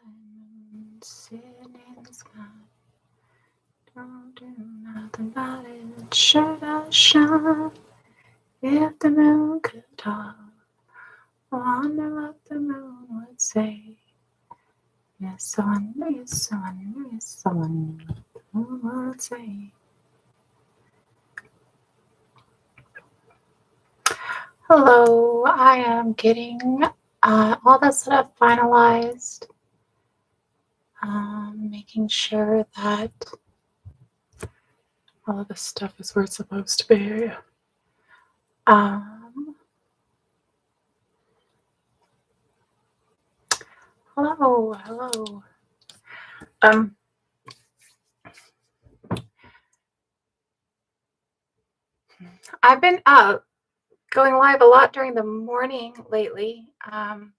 Moon sitting in the sky. Don't do nothing about it. Sure does shine. If the moon could talk, I wonder what the moon would say. Yes, so I know, yes, so I know, yes, so I know what the moon would say. Hello, I am getting all that stuff finalized. Making sure that all of this stuff is where it's supposed to be. Um, hello. Um, I've been going live a lot during the morning lately. And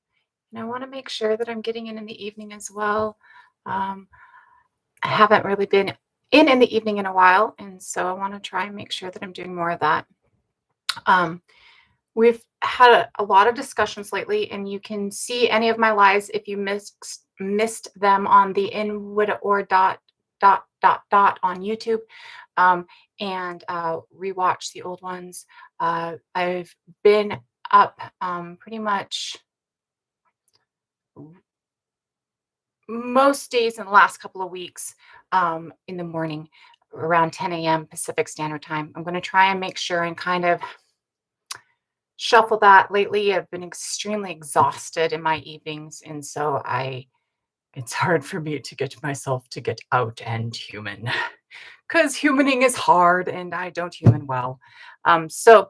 I want to make sure that I'm getting in the evening as well. Um, I haven't really been in the evening in a while, and so I want to try and make sure that I'm doing more of that. Um, we've had a lot of discussions lately, and you can see any of my lives if you missed them on the in Widda Ord dot on YouTube, um, and rewatch the old ones. I've been up pretty much most days in the last couple of weeks in the morning around 10 a.m. Pacific Standard Time. I'm going to try and make sure and kind of shuffle that. Lately I've been extremely exhausted in my evenings, and so it's hard for me to get myself to get out and human because humaning is hard and I don't human well. So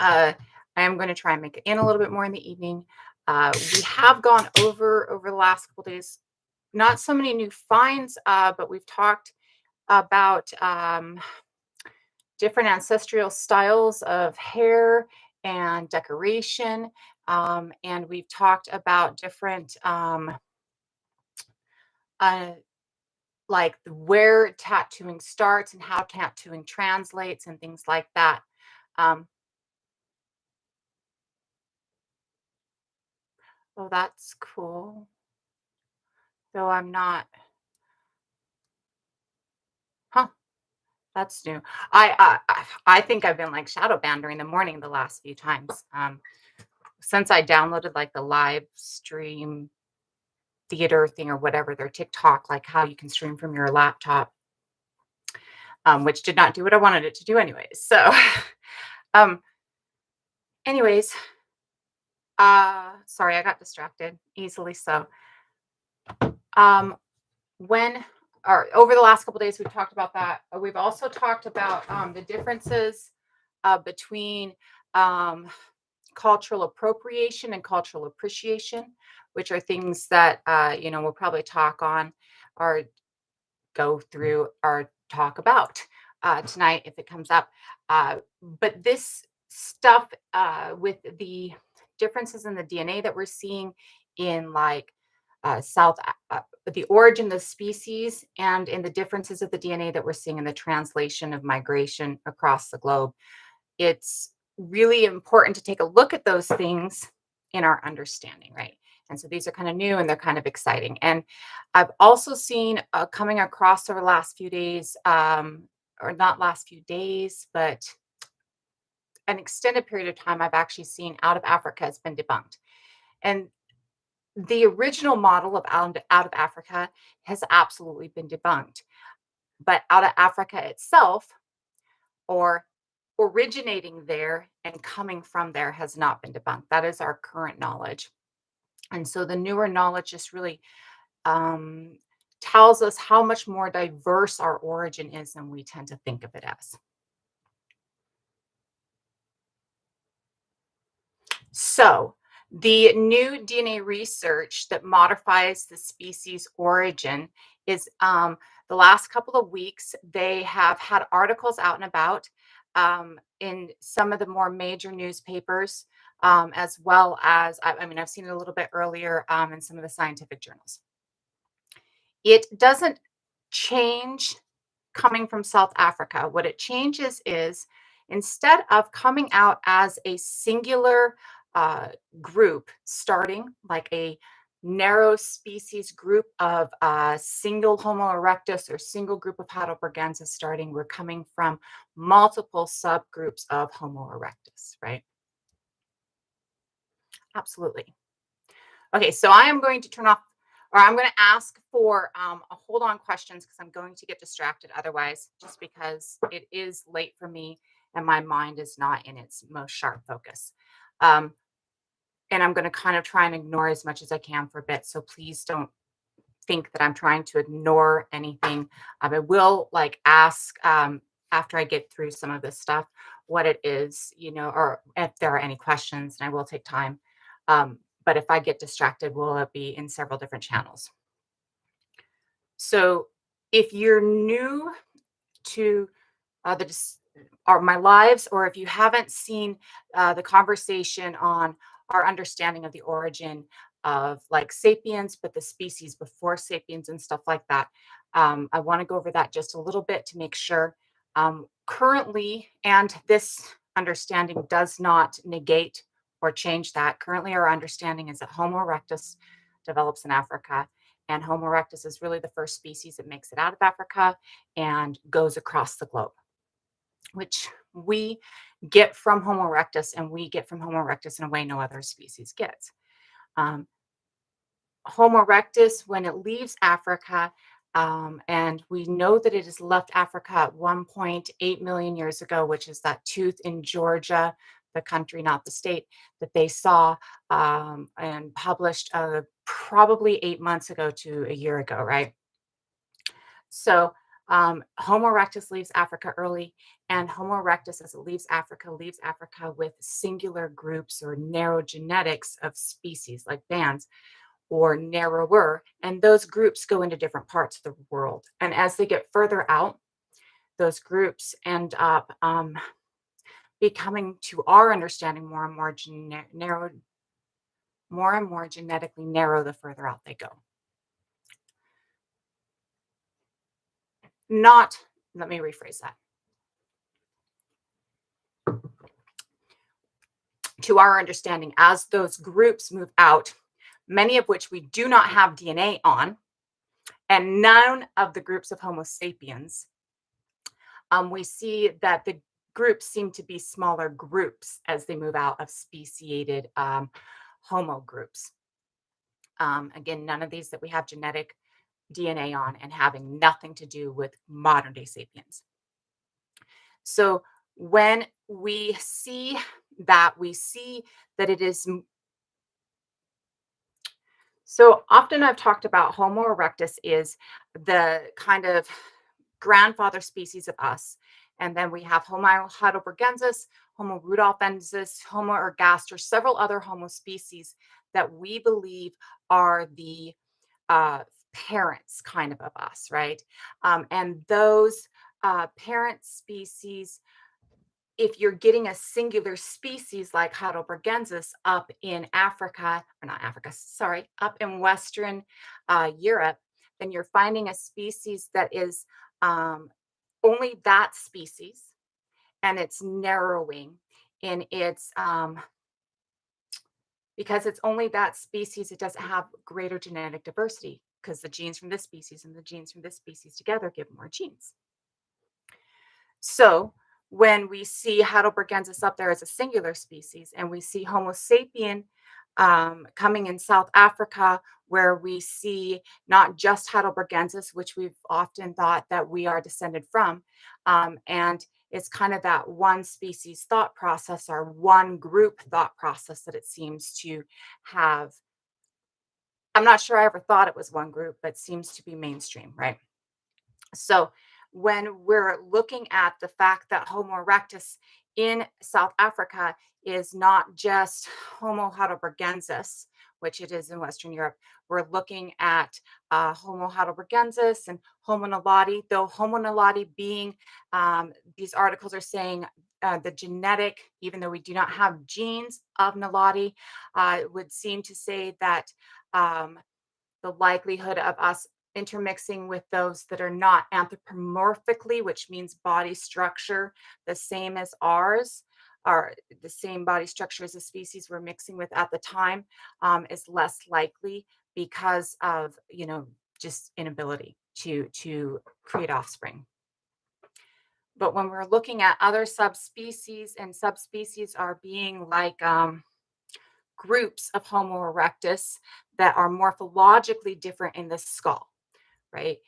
I am going to try and make it in a little bit more in the evening. We have gone over the last couple days, not so many new finds, but we've talked about different ancestral styles of hair and decoration. And we've talked about different, uh, like where tattooing starts and how tattooing translates and things like that. Um, oh, that's cool. Though I'm not, huh? That's new. I think I've been like shadow banned during the morning the last few times. Since I downloaded like the live stream theater thing or whatever, their TikTok, like how you can stream from your laptop, which did not do what I wanted it to do anyways. So, um, anyways, sorry, I got distracted easily. So, um, when or over the last couple days, we've talked about that. We've also talked about the differences between um, cultural appropriation and cultural appreciation, which are things that we'll probably talk on or go through or talk about tonight if it comes up. But this stuff with the differences in the DNA that we're seeing in like South, the origin of species, and in the differences of the DNA that we're seeing in the translation of migration across the globe, it's really important to take a look at those things in our understanding, right? And so these are kind of new and they're kind of exciting. And I've also seen coming across over the last few days, or not last few days, but an extended period of time, I've actually seen out of Africa has been debunked. And the original model of out of Africa has absolutely been debunked. But out of Africa itself, or originating there and coming from there, has not been debunked. That is our current knowledge. And so the newer knowledge just really um, tells us how much more diverse our origin is than we tend to think of it as. So the new DNA research that modifies the species origin is the last couple of weeks, they have had articles out and about in some of the more major newspapers, as well as, I mean, I've seen it a little bit earlier in some of the scientific journals. It doesn't change coming from South Africa. What it changes is instead of coming out as a singular group, starting like a narrow species group of single Homo erectus or single group of Heidelbergensis starting. We're coming from multiple subgroups of Homo erectus, right? Absolutely. Okay, so I am going to turn off, or I'm going to ask for a hold on questions because I'm going to get distracted otherwise, just because it is late for me and my mind is not in its most sharp focus. Um, and I'm going to kind of try and ignore as much as I can for a bit. So please don't think that I'm trying to ignore anything. I will like ask after I get through some of this stuff what it is, or if there are any questions, and I will take time. But if I get distracted, will it be in several different channels? So if you're new to the or my lives, or if you haven't seen the conversation on our understanding of the origin of like sapiens, but the species before sapiens and stuff like that, I want to go over that just a little bit to make sure. Currently, and this understanding does not negate or change that. Currently, our understanding is that Homo erectus develops in Africa, and Homo erectus is really the first species that makes it out of Africa and goes across the globe, which we get from Homo erectus, and we get from Homo erectus in a way no other species gets. Um, Homo erectus, when it leaves Africa, and we know that it has left Africa at 1.8 million years ago, which is that tooth in Georgia, the country, not the state, that they saw and published probably 8 months ago to a year ago, right? So Homo erectus leaves Africa early, and Homo erectus, as it leaves Africa with singular groups or narrow genetics of species, like bands, or narrower. And those groups go into different parts of the world. And as they get further out, those groups end up becoming, to our understanding, more and more narrow, more and more genetically narrow the further out they go. Not, let me rephrase that. To our understanding, as those groups move out, many of which we do not have DNA on, and none of the groups of Homo sapiens, we see that the groups seem to be smaller groups as they move out of speciated Homo groups. Again, none of these that we have genetic DNA on, and having nothing to do with modern day sapiens. So when we see that, it is. So often I've talked about Homo erectus is the kind of grandfather species of us. And then we have Homo heidelbergensis, Homo rudolfensis, Homo ergaster, several other Homo species that we believe are the parents kind of us, right? And those parent species, if you're getting a singular species like Heidelbergensis up in Africa, or not Africa, sorry, up in Western Europe, then you're finding a species that is only that species, and it's narrowing in its, because it's only that species, it doesn't have greater genetic diversity, because the genes from this species and the genes from this species together give more genes. So when we see Heidelbergensis up there as a singular species, and we see Homo sapien coming in South Africa, where we see not just Heidelbergensis, which we've often thought that we are descended from, and it's kind of that one species thought process, or one group thought process, that it seems to have. I'm not sure I ever thought it was one group, but seems to be mainstream, right? So when we're looking at the fact that Homo erectus in South Africa is not just Homo heidelbergensis, which it is in Western Europe, we're looking at Homo heidelbergensis and Homo naledi, though Homo naledi being, these articles are saying the genetic, even though we do not have genes of naledi, would seem to say that the likelihood of us intermixing with those that are not anthropomorphically, which means body structure the same as ours, or the same body structure as the species we're mixing with at the time, is less likely, because of, just inability to create offspring. But when we're looking at other subspecies, and subspecies are being like groups of Homo erectus that are morphologically different in the skull, right?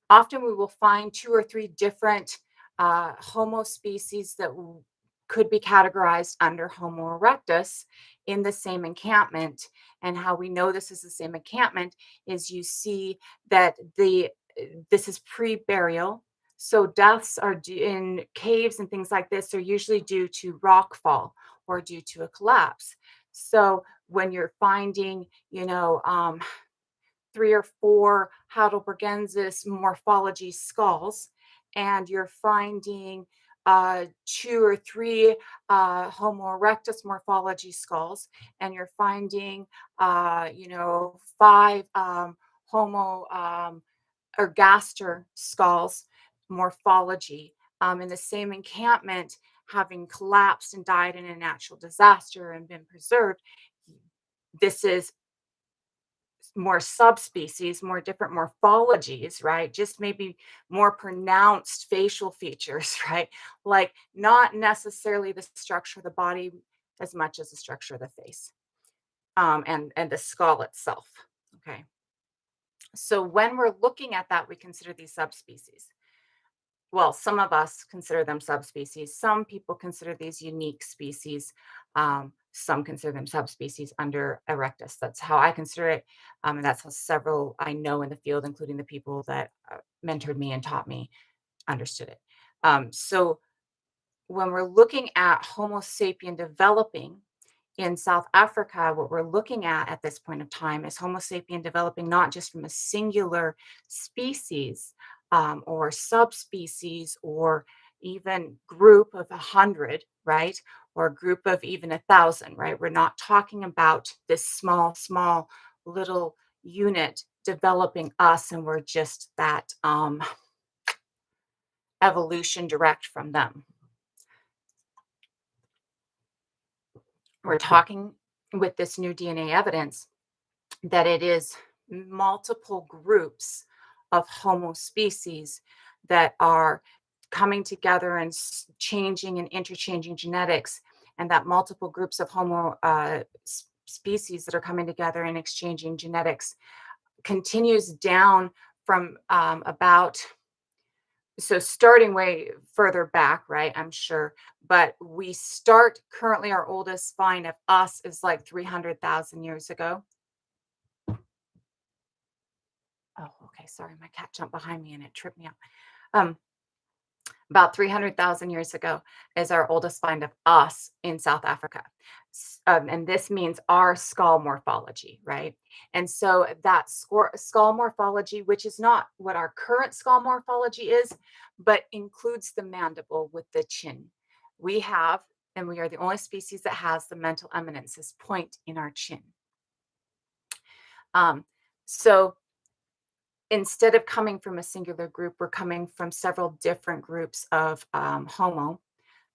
Often we will find two or three different Homo species that could be categorized under Homo erectus in the same encampment. And how we know this is the same encampment is you see that this is pre-burial. So deaths are in caves and things like this are usually due to rock fall or due to a collapse. So when you're finding, three or four Heidelbergensis morphology skulls, and you're finding two or three Homo erectus morphology skulls, and you're finding, five Homo ergaster skulls morphology in the same encampment, having collapsed and died in a natural disaster and been preserved. This is more subspecies, more different morphologies, right? Just maybe more pronounced facial features, right? Like not necessarily the structure of the body as much as the structure of the face, and the skull itself. Okay. So when we're looking at that, we consider these subspecies. Well, some of us consider them subspecies. Some people consider these unique species. Some consider them subspecies under Erectus. That's how I consider it. And that's how several I know in the field, including the people that mentored me and taught me, understood it. So when we're looking at Homo sapien developing in South Africa, what we're looking at this point of time is Homo sapien developing not just from a singular species or subspecies or even group of 100, right? Or a group of even 1,000, right? We're not talking about this small little unit developing us, and we're just that evolution direct from them. We're talking with this new DNA evidence that it is multiple groups of Homo species that are coming together and changing and interchanging genetics, and that multiple groups of Homo species that are coming together and exchanging genetics continues down from about, so starting way further back, right? I'm sure, but we start currently, our oldest find of us is like 300,000 years ago. Oh, okay. Sorry, my cat jumped behind me and it tripped me up. Um, about 300,000 years ago is our oldest find of us in South Africa. And this means our skull morphology, right? And so that skull morphology, which is not what our current skull morphology is, but includes the mandible with the chin. We have, and we are the only species that has the mental eminence, this point in our chin. So instead of coming from a singular group, we're coming from several different groups of Homo.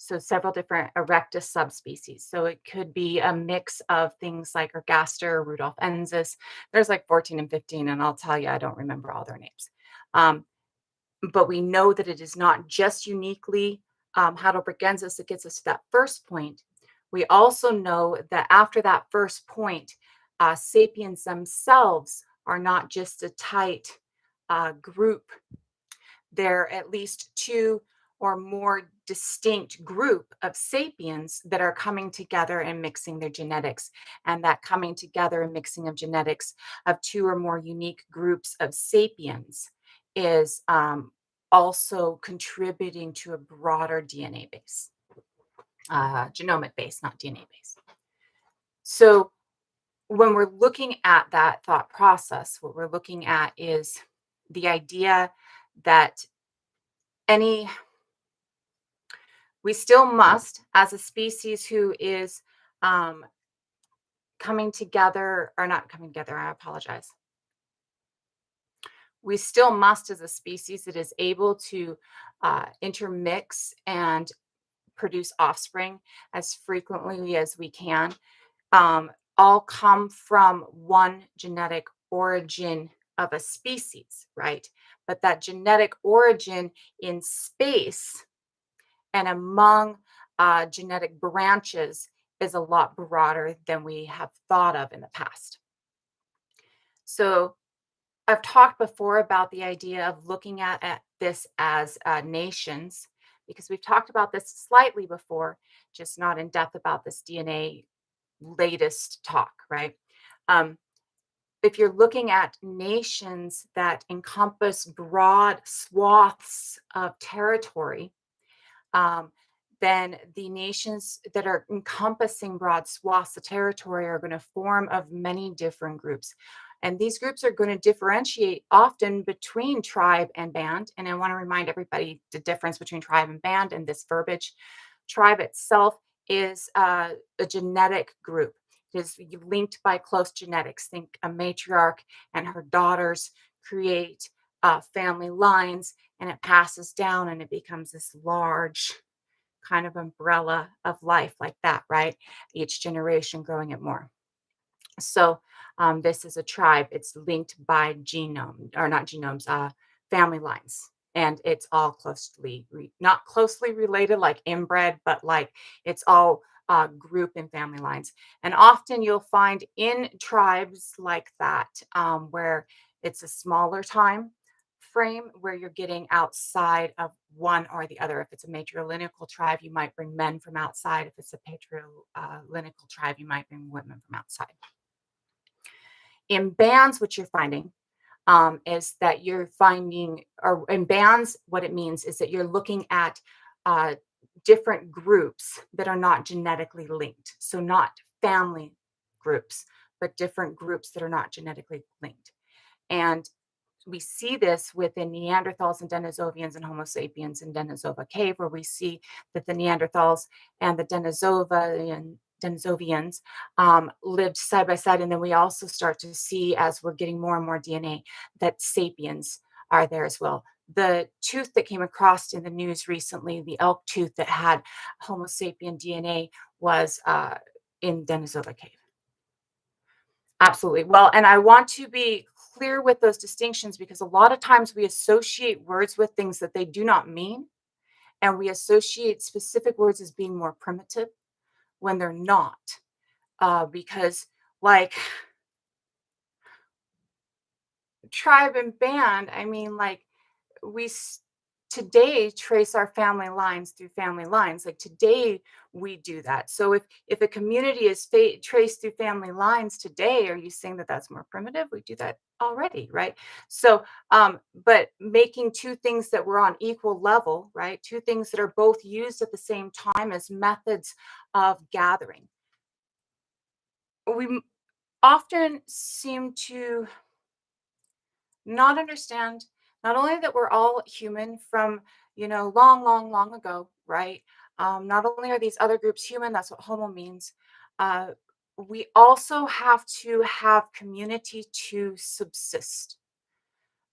So several different erectus subspecies. So it could be a mix of things like ergaster, rudolfensis. There's like 14 and 15, and I'll tell you, I don't remember all their names. But we know that it is not just uniquely Heidelbergensis that gets us to that first point. We also know that after that first point, sapiens themselves are not just a tight group. They're at least two or more distinct group of sapiens that are coming together and mixing their genetics. And that coming together and mixing of genetics of two or more unique groups of sapiens is also contributing to a broader DNA base, genomic base, not DNA base. So when we're looking at that thought process, what we're looking at is the idea that we still must, as a species who is coming together, or not coming together, I apologize. We still must, as a species that is able to intermix and produce offspring as frequently as we can, all come from one genetic origin of a species, right? But that genetic origin in space and among genetic branches is a lot broader than we have thought of in the past. So, I've talked before about the idea of looking at this as nations, because we've talked about this slightly before, just not in depth about this DNA latest talk, right? Um, if you're looking at nations that encompass broad swaths of territory, um, then the nations that are encompassing broad swaths of territory are going to form of many different groups. And these groups are going to differentiate often between tribe and band. And I want to remind everybody the difference between tribe and band and this verbiage. Tribe itself is a genetic group. It is linked by close genetics. Think a matriarch and her daughters create family lines, and it passes down and it becomes this large kind of umbrella of life like that, right? Each generation growing it more. So this is a tribe. It's linked by genome, or not genomes, family lines. And it's all not closely related, like inbred, but like it's all group and family lines. And often you'll find in tribes like that, where it's a smaller time frame, where you're getting outside of one or the other. If it's a matrilineal tribe, you might bring men from outside. If it's a patrilineal tribe, you might bring women from outside. In bands, what you're finding is that you're finding, or in bands, what it means is that you're looking at uh, different groups that are not genetically linked. So, not family groups, but different groups that are not genetically linked. And we see this within Neanderthals and Denisovians and Homo sapiens in Denisova Cave, where we see that the Neanderthals and the Denisovians lived side by side. And then we also start to see, as we're getting more and more DNA, that sapiens are there as well. The tooth that came across in the news recently, the elk tooth that had Homo sapien DNA, was in Denisova Cave. Absolutely. Well, and I want to be clear with those distinctions, because a lot of times we associate words with things that they do not mean, and we associate specific words as being more primitive when they're not. Because, like, tribe and band, I mean, like, we today trace our family lines through family lines. Like, today we do that. So if a community is traced through family lines today, are you saying that that's more primitive? We do that already, right? So but making two things that were on equal level, right, two things that are both used at the same time as methods of gathering, we often seem to not understand, not only that we're all human from, long, long, long ago, right? Not only are these other groups human, that's what homo means. uh, we also have to have community to subsist.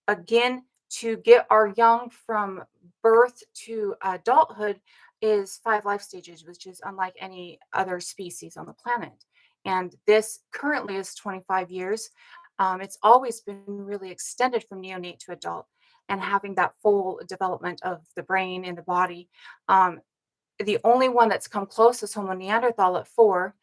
Again, to get our young from birth to adulthood is 5 life stages, which is unlike any other species on the planet. And this currently is 25 years. It's always been really extended from neonate to adult, and having that full development of the brain and the body. Um, the only one that's come close is Homo neanderthal at 4.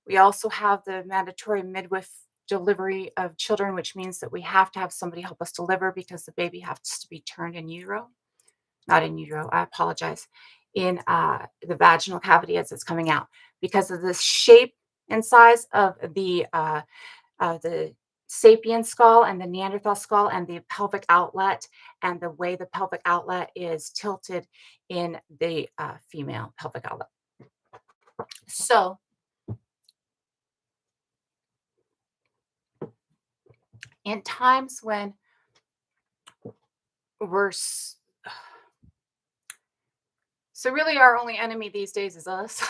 We also have the mandatory midwife delivery of children, which means that we have to have somebody help us deliver, because the baby has to be turned in utero, not in utero, I apologize, in the vaginal cavity as it's coming out, because of the shape and size of the sapien skull and the Neanderthal skull and the pelvic outlet, and the way the pelvic outlet is tilted in the female pelvic outlet. So, in times when we're so really our only enemy these days is us,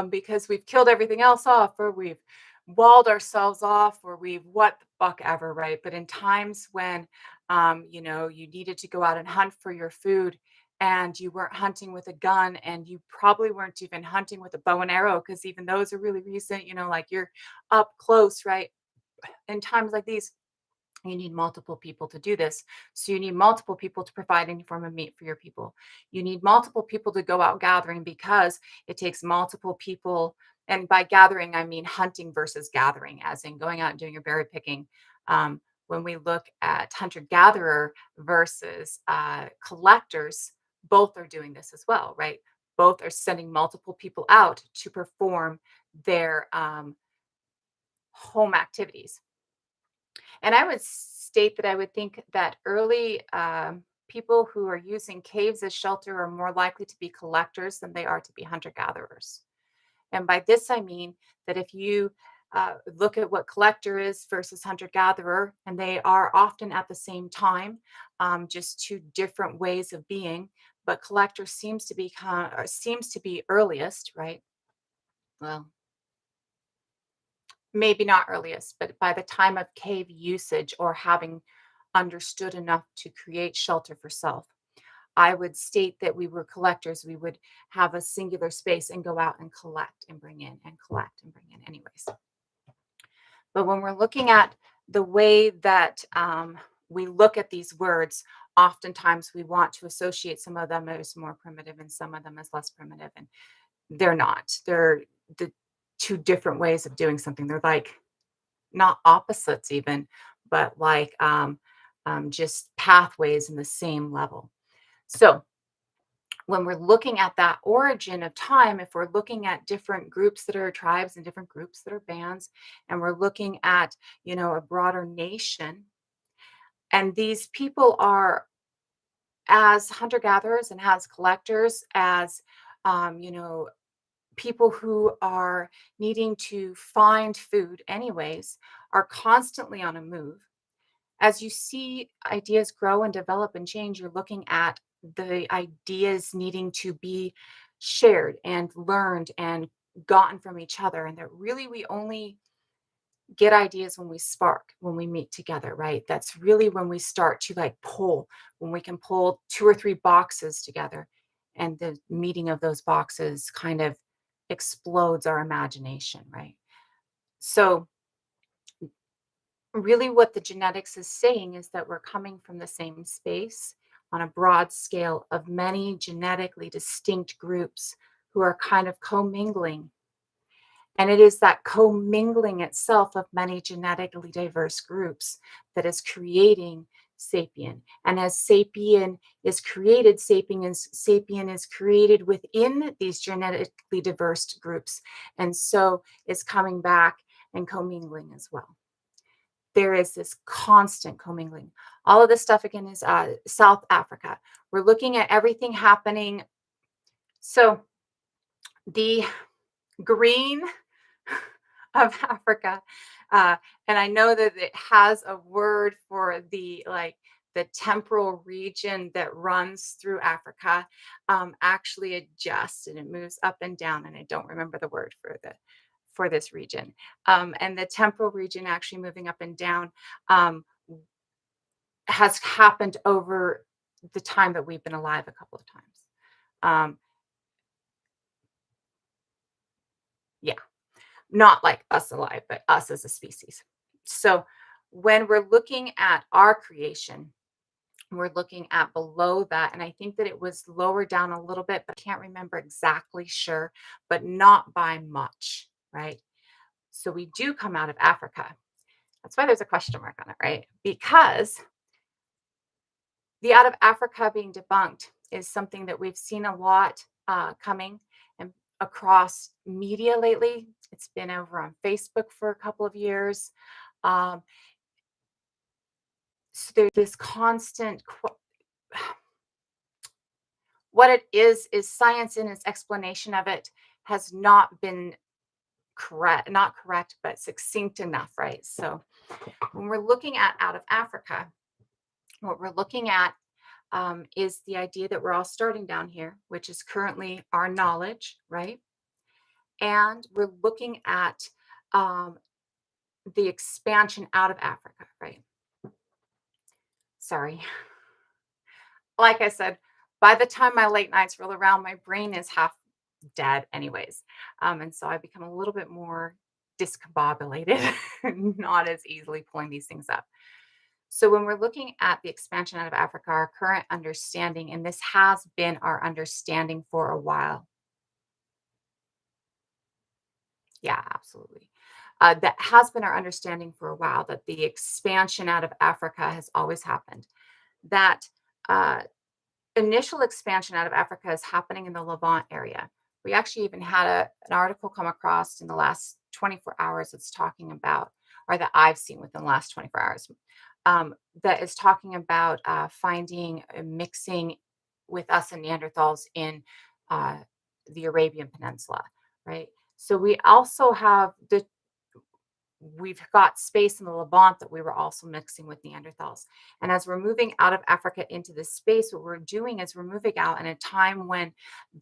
because we've killed everything else off, or we've walled ourselves off, or we've what the fuck ever, right? But in times when, you needed to go out and hunt for your food, and you weren't hunting with a gun, and you probably weren't even hunting with a bow and arrow, because even those are really recent, like you're up close, right? In times like these, you need multiple people to do this. So you need multiple people to provide any form of meat for your people. You need multiple people to go out gathering, because it takes multiple people. And by gathering, I mean hunting versus gathering, as in going out and doing your berry picking. When we look at hunter gatherer versus collectors, both are doing this as well, right? Both are sending multiple people out to perform their home activities. And I would state that I would think that early people who are using caves as shelter are more likely to be collectors than they are to be hunter gatherers. And by this, I mean that if you look at what collector is versus hunter gatherer, and they are often at the same time, just two different ways of being. But collector seems to be earliest, right? Well, maybe not earliest, but by the time of cave usage or having understood enough to create shelter for self. I would state that we were collectors. We would have a singular space and go out and collect and bring in and collect and bring in, anyways. But when we're looking at the way that we look at these words, oftentimes we want to associate some of them as more primitive and some of them as less primitive. And they're not. They're the two different ways of doing something. They're like not opposites even, but like just pathways in the same level. So when we're looking at that origin of time, if we're looking at different groups that are tribes and different groups that are bands, and we're looking at, a broader nation, and these people are as hunter gatherers and as collectors, as, people who are needing to find food anyways, are constantly on a move. As you see ideas grow and develop and change, you're looking at the ideas needing to be shared and learned and gotten from each other. And that really we only get ideas when we spark, when we meet together, right? That's really when we start to like pull, when we can pull two or three boxes together. And the meeting of those boxes kind of explodes our imagination, right? So, really what the genetics is saying is that we're coming from the same space on a broad scale of many genetically distinct groups who are kind of commingling. And it is that commingling itself of many genetically diverse groups that is creating sapien. And as sapien is created, sapien is created within these genetically diverse groups. And so is coming back and commingling as well. There is this constant commingling. All of this stuff again is South Africa. We're looking at everything happening. So the green of Africa, and I know that it has a word for the temporal region that runs through Africa, actually adjusts and it moves up and down. And I don't remember the word for this region. And the temporal region actually moving up and down um, has happened over the time that we've been alive a couple of times. Um, yeah, not like us alive, but us as a species. So when we're looking at our creation, we're looking at below that. And I think that it was lower down a little bit, but I can't remember exactly sure, but not by much, right? So we do come out of Africa. That's why there's a question mark on it, right? Because the out of Africa being debunked is something that we've seen a lot coming and across media lately. It's been over on Facebook for a couple of years. Um, so there's this constant. What it is science in its explanation of it has not been correct, not correct, but succinct enough, right? So when we're looking at out of Africa, what we're looking at is the idea that we're all starting down here, which is currently our knowledge, right? And we're looking at the expansion out of Africa, right? Sorry. Like I said, by the time my late nights roll around, my brain is half dead anyways. And so I become a little bit more discombobulated, not as easily pulling these things up. So when we're looking at the expansion out of Africa, our current understanding, and this has been our understanding for a while. Yeah, absolutely. That has been our understanding for a while, that the expansion out of Africa has always happened. That uh, initial expansion out of Africa is happening in the Levant area. We actually even had an article come across in the last 24 hours that's talking about, or that I've seen within the last 24 hours, that is talking about finding mixing with us and Neanderthals in uh, the Arabian Peninsula, right? So we also have we've got space in the Levant that we were also mixing with Neanderthals. And as we're moving out of Africa into this space, what we're doing is we're moving out in a time when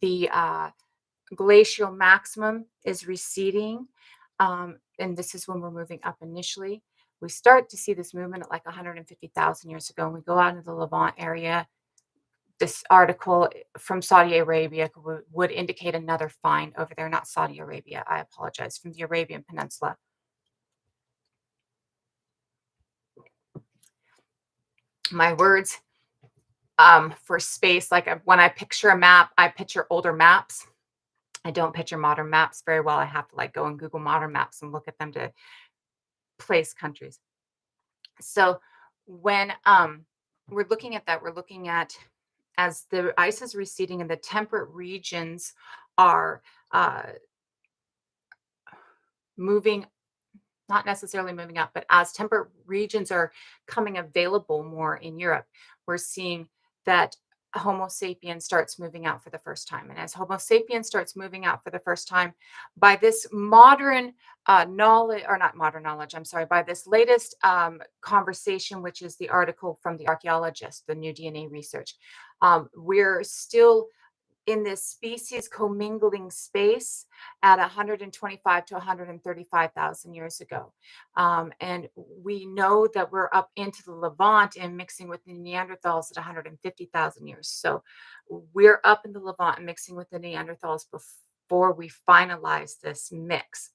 the glacial maximum is receding. And this is when we're moving up initially. We start to see this movement at like 150,000 years ago. And we go out into the Levant area. This article from Saudi Arabia would indicate another find over there, not Saudi Arabia. I apologize, from the Arabian Peninsula. My words for space, like when I picture a map, I picture older maps. I don't picture modern maps very well. I have to like go and Google modern maps and look at them to place countries. So when we're looking at that, we're looking at, as the ice is receding and the temperate regions are uh, moving, not necessarily moving up, but as temperate regions are coming available more in Europe, we're seeing that Homo sapiens starts moving out for the first time. And as Homo sapiens starts moving out for the first time, by this modern knowledge, or not modern knowledge, I'm sorry, by this latest conversation, which is the article from the archaeologist, the new DNA research, we're still in this species commingling space at 125 to 135,000 years ago. And we know that we're up into the Levant and mixing with the Neanderthals at 150,000 years. So we're up in the Levant and mixing with the Neanderthals before we finalize this mix.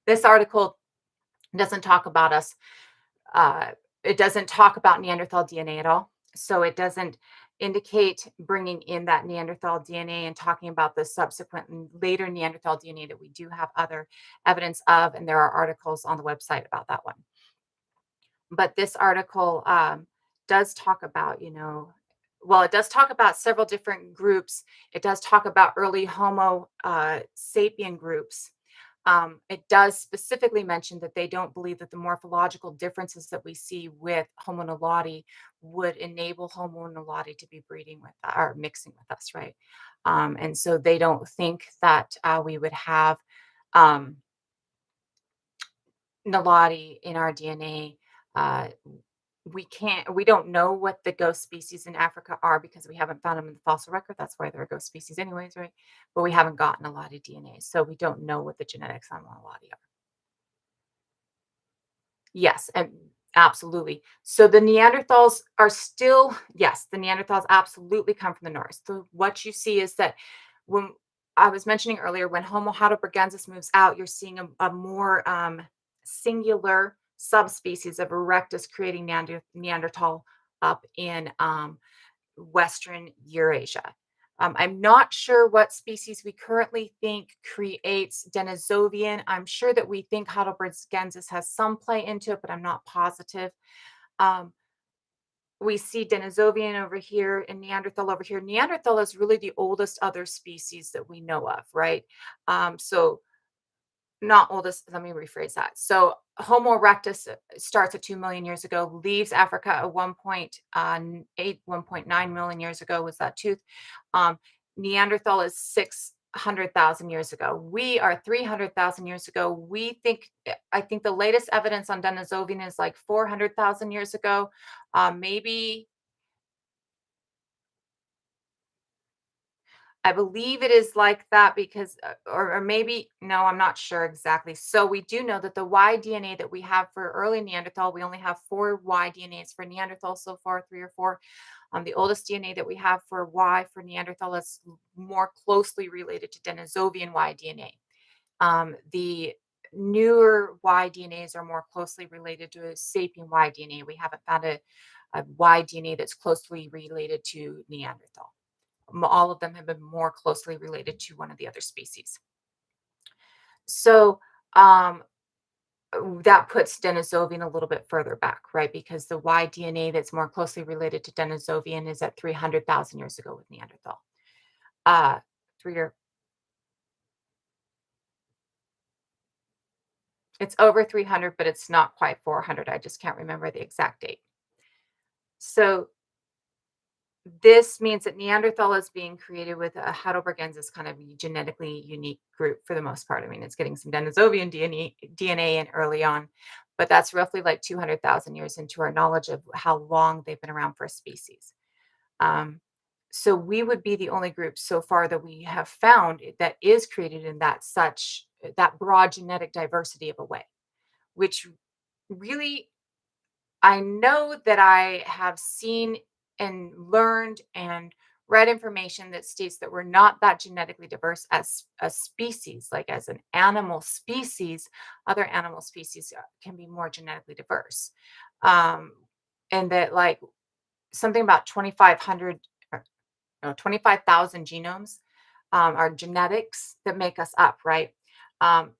This article doesn't talk about us. Uh, it doesn't talk about Neanderthal DNA at all. So it doesn't indicate bringing in that Neanderthal DNA and talking about the subsequent and later Neanderthal DNA that we do have other evidence of. And there are articles on the website about that one. But this article does talk about, well, it does talk about several different groups. It does talk about early Homo sapien groups. It does specifically mention that they don't believe that the morphological differences that we see with Homo naledi would enable Homo naledi to be breeding with or mixing with us, right? And so they don't think that we would have um, naledi in our DNA. Uh, we don't know what the ghost species in Africa are because we haven't found them in the fossil record. That's why they're a ghost species anyways, right? But we haven't gotten a lot of DNA, so we don't know what the genetics on naledi are. Yes, and absolutely. So the Neanderthals are still, yes, the Neanderthals absolutely come from the north. So what you see is that when I was mentioning earlier, when Homo heidelbergensis moves out, you're seeing a more singular subspecies of erectus creating Neanderthal up in Western Eurasia. I'm not sure what species we currently think creates Denisovian. I'm sure that we think Heidelbergensis has some play into it, but I'm not positive. Um, we see Denisovian over here and Neanderthal over here. Neanderthal is really the oldest other species that we know of, right? So not oldest, let me rephrase that. So Homo erectus starts at 2 million years ago, leaves Africa at 1.8, 1.9 million years ago was that tooth. Neanderthal is 600,000 years ago. We are 300,000 years ago. We think, I think the latest evidence on Denisovian is like 400,000 years ago. Maybe I believe it is like that because, or maybe, no, I'm not sure exactly. So we do know that the Y DNA that we have for early Neanderthal, we only have 4 Y DNAs for Neanderthal so far, 3 or 4. The oldest DNA that we have for Y for Neanderthal is more closely related to Denisovian Y DNA. The newer Y DNAs are more closely related to a sapien Y DNA. We haven't found a Y DNA that's closely related to Neanderthal. All of them have been more closely related to one of the other species. So um, that puts Denisovian a little bit further back, right? Because the Y DNA that's more closely related to Denisovian is at 300,000 years ago with Neanderthal. Uh, three or It's over 300, but it's not quite 400. I just can't remember the exact date. So this means that Neanderthal is being created with a Heidelbergensis kind of genetically unique group for the most part. I mean, it's getting some Denisovian DNA in early on, but that's roughly like 200,000 years into our knowledge of how long they've been around for a species. Um, so we would be the only group so far that we have found that is created in that broad genetic diversity of a way, which really I know that I have seen and learned and read information that states that we're not that genetically diverse as a species, like as an animal species. Other animal species can be more genetically diverse. Um, and that, like, something about 2,500, or, no, 25,000 genomes are genetics that make us up, right? Um,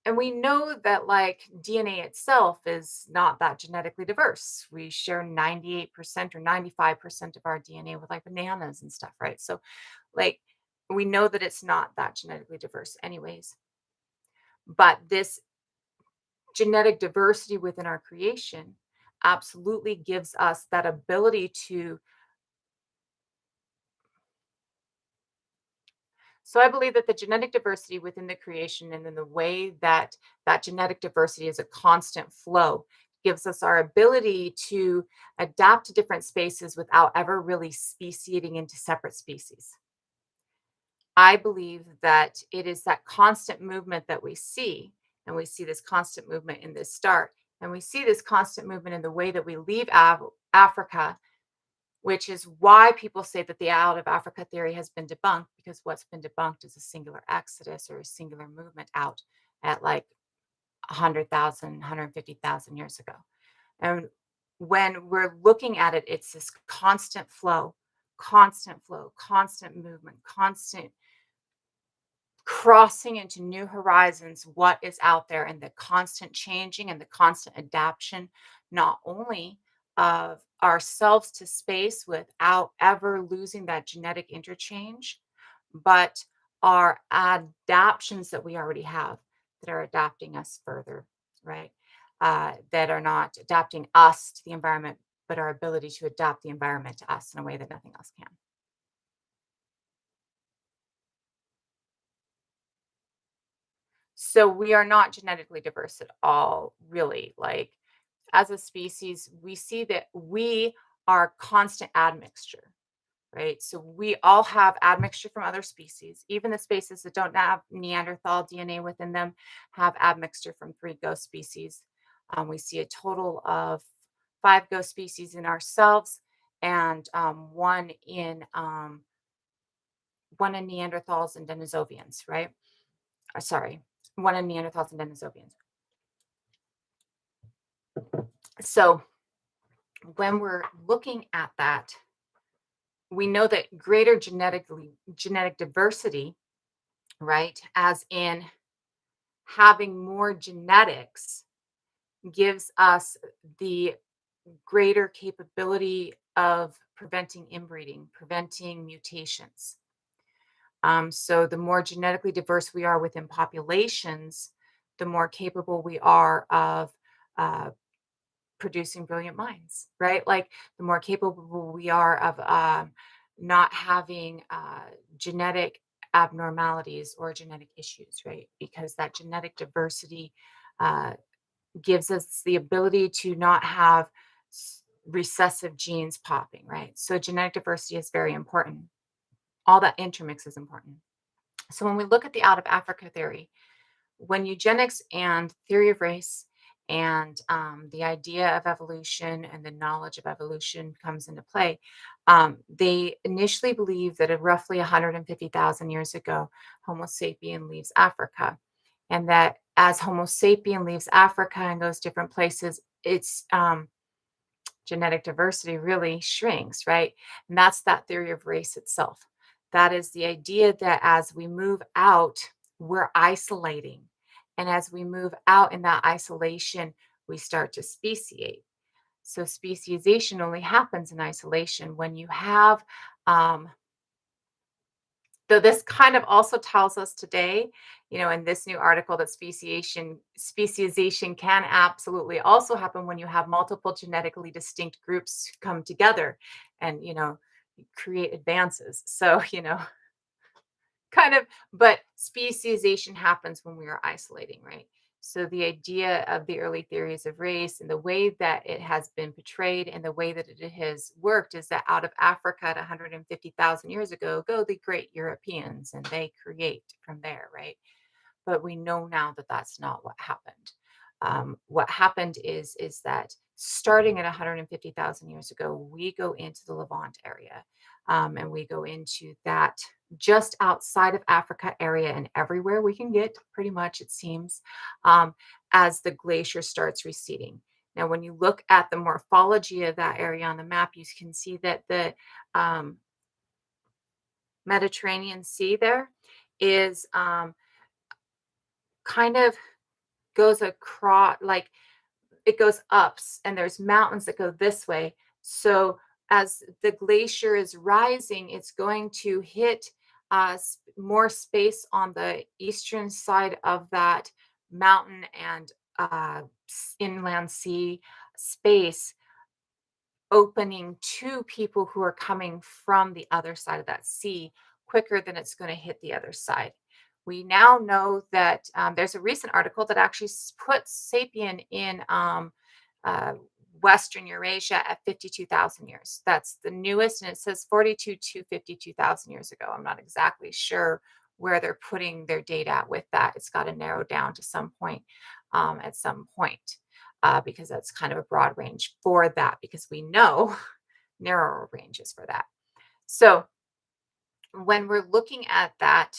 and we know that, like, DNA itself is not that genetically diverse. We share 98% or 95% of our DNA with like bananas and stuff, right? So, like, we know that it's not that genetically diverse, anyways. But this genetic diversity within our creation absolutely gives us that ability to. So I believe that the genetic diversity within the creation and in the way that that genetic diversity is a constant flow gives us our ability to adapt to different spaces without ever really speciating into separate species. I believe that it is that constant movement that we see, and we see this constant movement in this start, and we see this constant movement in the way that we leave Africa, which is why people say that the out of Africa theory has been debunked, because what's been debunked is a singular exodus or a singular movement out at like 100,000, 150,000 years ago. And when we're looking at it, it's this constant flow, constant movement, constant crossing into new horizons, what is out there, and the constant changing and the constant adaptation, not only of ourselves to space without ever losing that genetic interchange, but our adaptations that we already have that are adapting us further, right? That are not adapting us to the environment, but our ability to adapt the environment to us in a way that nothing else can. So we are not genetically diverse at all, really. Like, as a species, we see that we are constant admixture, right? So we all have admixture from other species. Even the species that don't have Neanderthal DNA within them have admixture from three ghost species. We see a total of five ghost species in ourselves, and one in Neanderthals and Denisovians, right? Sorry, one in Neanderthals and Denisovians. So when we're looking at that, we know that greater genetic diversity, right, as in having more genetics, gives us the greater capability of preventing inbreeding, preventing mutations. So the more genetically diverse we are within populations, the more capable we are of uh, producing brilliant minds, right? Like, the more capable we are of not having genetic abnormalities or genetic issues, right? Because that genetic diversity uh, gives us the ability to not have recessive genes popping, right? So genetic diversity is very important. All that intermix is important. So when we look at the out of Africa theory, when eugenics and theory of race and the idea of evolution and the knowledge of evolution comes into play. They initially believed that roughly 150,000 years ago, Homo sapien leaves Africa, and that as Homo sapien leaves Africa and goes different places, its genetic diversity really shrinks, right? And that's that theory of race itself. That is the idea that as we move out, we're isolating. And as we move out in that isolation, we start to speciate. So speciation only happens in isolation when you have um, though this kind of also tells us today, in this new article that speciation can absolutely also happen when you have multiple genetically distinct groups come together and, create advances. So, kind of, but speciation happens when we are isolating, right? So the idea of the early theories of race and the way that it has been portrayed and the way that it has worked is that out of Africa at 150,000 years ago go the great Europeans and they create from there, right? But we know now that that's not what happened. What happened is that starting at 150,000 years ago, we go into the Levant area, and we go into that just outside of Africa area and everywhere we can get, pretty much it seems, um, as the glacier starts receding. Now, when you look at the morphology of that area on the map, you can see that the um, Mediterranean Sea there is kind of goes across, like it goes ups, and there's mountains that go this way. So as the glacier is rising, it's going to hit more space on the eastern side of that mountain and inland sea space, opening to people who are coming from the other side of that sea quicker than it's going to hit the other side. We now know that there's a recent article that actually puts sapien in uh, Western Eurasia at 52,000 years. That's the newest, and it says 42 to 52,000 years ago. I'm not exactly sure where they're putting their data at with that. It's got to narrow down to some point at some point because that's kind of a broad range for that because we know narrower ranges for that. So when we're looking at that,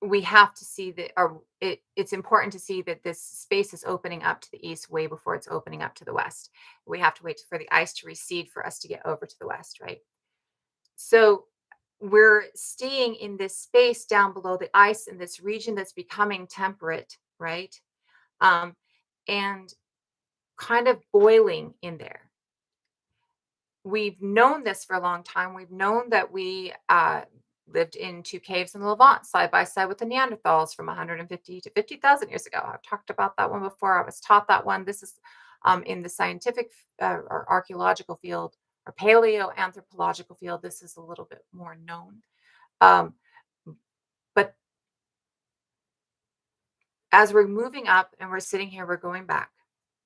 we have to see that, or it's important to see that this space is opening up to the east way before it's opening up to the west. We have to wait for the ice to recede for us to get over to the west, right? So we're staying in this space down below the ice in this region that's becoming temperate, right? Um, and kind of boiling in there. We've known this for a long time. We've known that we lived in two caves in the Levant side by side with the Neanderthals from 150 to 50,000 years ago. I've talked about that one before. I was taught that one. This is in the scientific or archaeological field or paleoanthropological field. This is a little bit more known. Um, but as we're moving up and we're sitting here, we're going back.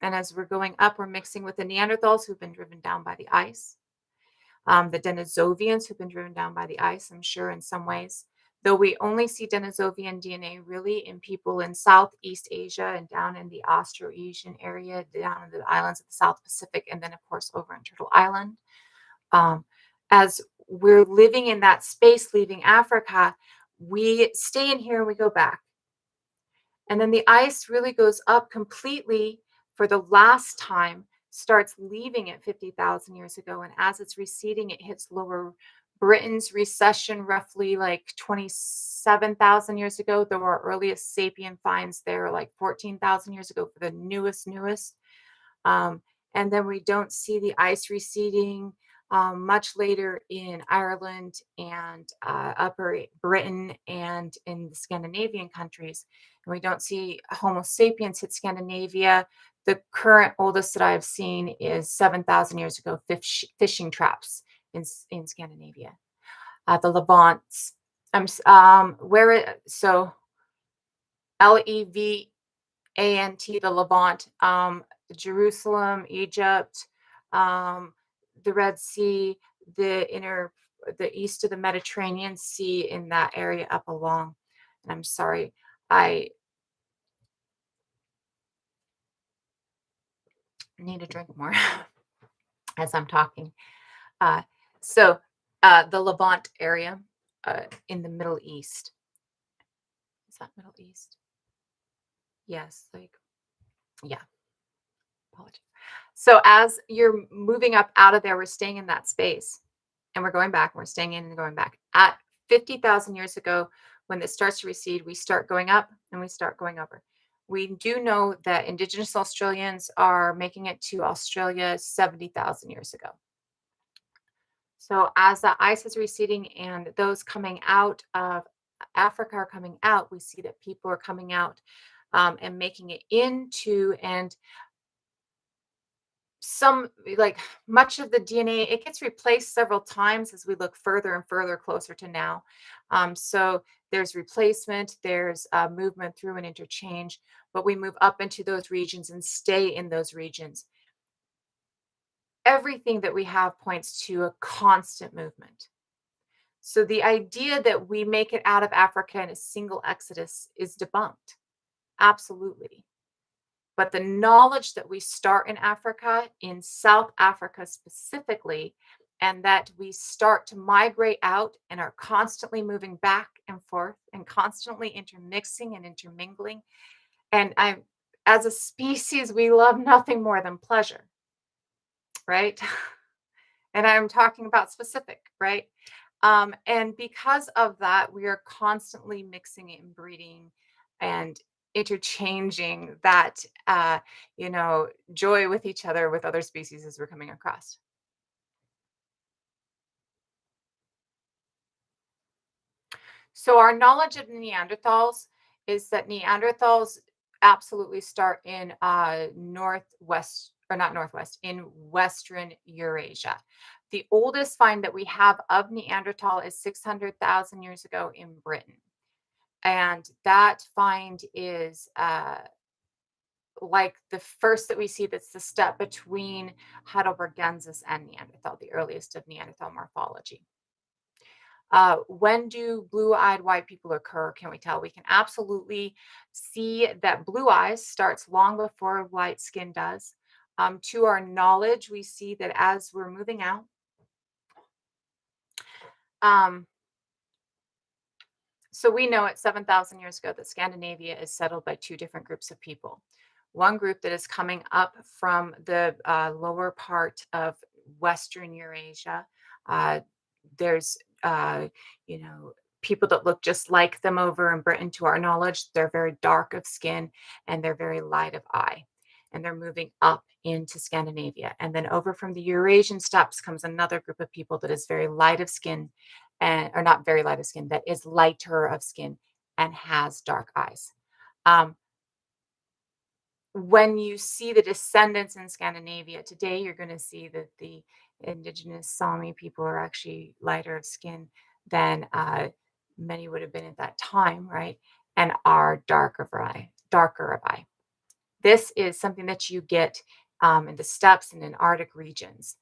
And as we're going up, we're mixing with the Neanderthals who've been driven down by the ice, the Denisovians who've been driven down by the ice, I'm sure, in some ways. Though we only see Denisovian DNA really in people in Southeast Asia and down in the Austroasian area, down in the islands of the South Pacific, and then, of course, over in Turtle Island. Um, as we're living in that space, leaving Africa, we stay in here and we go back. And then the ice really goes up completely for the last time, starts leaving at 50,000 years ago. And as it's receding, it hits lower Britain's recession roughly like 27,000 years ago. Though our earliest sapien finds there are like 14,000 years ago for the newest. Um, and then we don't see the ice receding much later in Ireland and Upper Britain and in the Scandinavian countries. And we don't see Homo sapiens hit Scandinavia. The current oldest that I've seen is 7,000 years ago, fishing traps in Scandinavia. The Levants. So Levant, the Levant, Jerusalem, Egypt, um, the Red Sea, the east of the Mediterranean Sea in that area up along. And I'm sorry, I need to drink more as I'm talking. Uh, so, the Levant area in the Middle East. Is that Middle East? Yes, like, yeah, apologies. So, as you're moving up out of there, we're staying in that space and we're going back, we're staying in and going back. At 50,000 years ago, when this starts to recede, we start going up and we start going over. We do know that Indigenous Australians are making it to Australia 70,000 years ago. So as the ice is receding and those coming out of Africa are coming out, we see that people are coming out and making it into, and some, like, much of the DNA, it gets replaced several times as we look further and further closer to now. So there's replacement, there's movement through and interchange, but we move up into those regions and stay in those regions. Everything that we have points to a constant movement. So the idea that we make it out of Africa in a single exodus is debunked. Absolutely. But the knowledge that we start in Africa, in South Africa specifically, and that we start to migrate out and are constantly moving back and forth and constantly intermixing and intermingling. And as a species, we love nothing more than pleasure, right? And I'm talking about specific, right? And because of that, we are constantly mixing and breeding and interchanging that, joy with each other, with other species as we're coming across. So our knowledge of Neanderthals is that Neanderthals absolutely start in northwest, or not northwest, in Western Eurasia. The oldest find that we have of Neanderthal is 600,000 years ago in Britain. And that find is like the first that we see, that's the step between Heidelbergensis and Neanderthal, the earliest of Neanderthal morphology. When do blue-eyed white people occur? Can we tell? We can absolutely see that blue eyes starts long before light skin does. To our knowledge, we see that as we're moving out, um, so we know at 7,000 years ago that Scandinavia is settled by two different groups of people. One group that is coming up from the lower part of Western Eurasia. Uh, there's, people that look just like them over in Britain, to our knowledge. They're very dark of skin and they're very light of eye. And they're moving up into Scandinavia. And then over from the Eurasian steppes comes another group of people that is very light of skin, and or not very light of skin, that is lighter of skin and has dark eyes. Um, when you see the descendants in Scandinavia today, you're going to see that the indigenous Sami people are actually lighter of skin than many would have been at that time, right? And are darker of eye. This is something that you get in the steppes and in Arctic regions.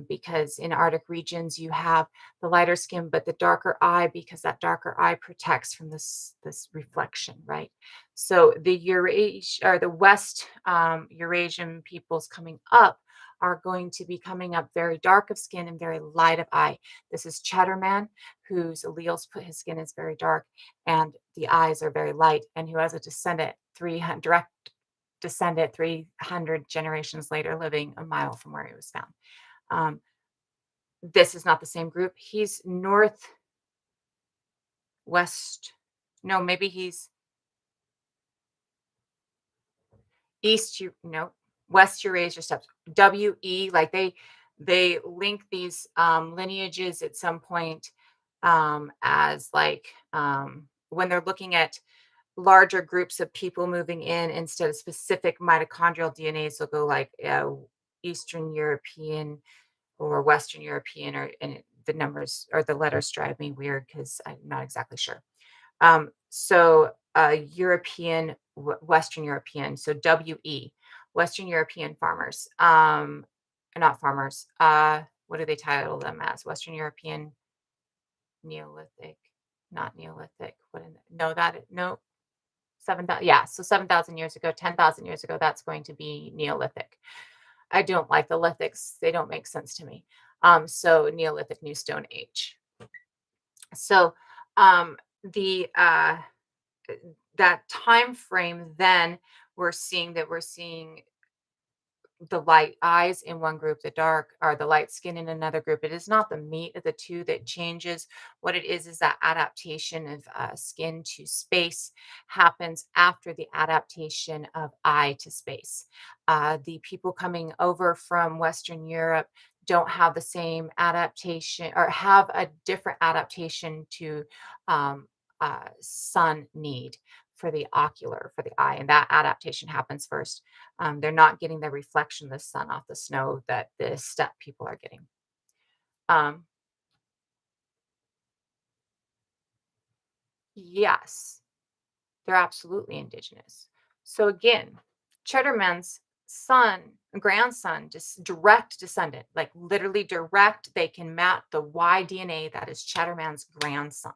Because in Arctic regions you have the lighter skin but the darker eye, because that darker eye protects from this reflection, right? So the Eurasia, or the West Eurasian peoples coming up, are going to be coming up very dark of skin and very light of eye. This is Cheddarman, whose alleles put his skin is very dark and the eyes are very light, and who has a descendant 300 direct descendant 300 generations later, living a mile from where he was found. Um, this is not the same group. He's northwest. No, maybe he's no, West Eurasia steppes. WE, like they link these lineages at some point, as like, when they're looking at larger groups of people moving in instead of specific mitochondrial DNAs, they'll go like Eastern European or Western European, or, and the numbers or the letters drive me weird because I'm not exactly sure. So European, Western European, so WE, Western European farmers, not farmers. What do they title them as? Western European Neolithic, not Neolithic. No, no. 7,000, yeah, so 7,000 years ago, 10,000 years ago, that's going to be Neolithic. I don't like the lithics. They don't make sense to me. So Neolithic, New Stone Age. So the that time frame, then we're seeing the light eyes in one group, the dark or the light skin in another group. It is not the meat of the two that changes. What it is that adaptation of skin to space happens after the adaptation of eye to space. The people coming over from Western Europe don't have the same adaptation or have a different adaptation to um, sun need for the ocular, for the eye. And that adaptation happens first. They're not getting the reflection of the sun off the snow that the steppe people are getting. Um, yes, they're absolutely indigenous. So again, Cheddarman's son, grandson, just direct descendant, like literally direct. They can map the Y DNA. That is Cheddarman's grandson.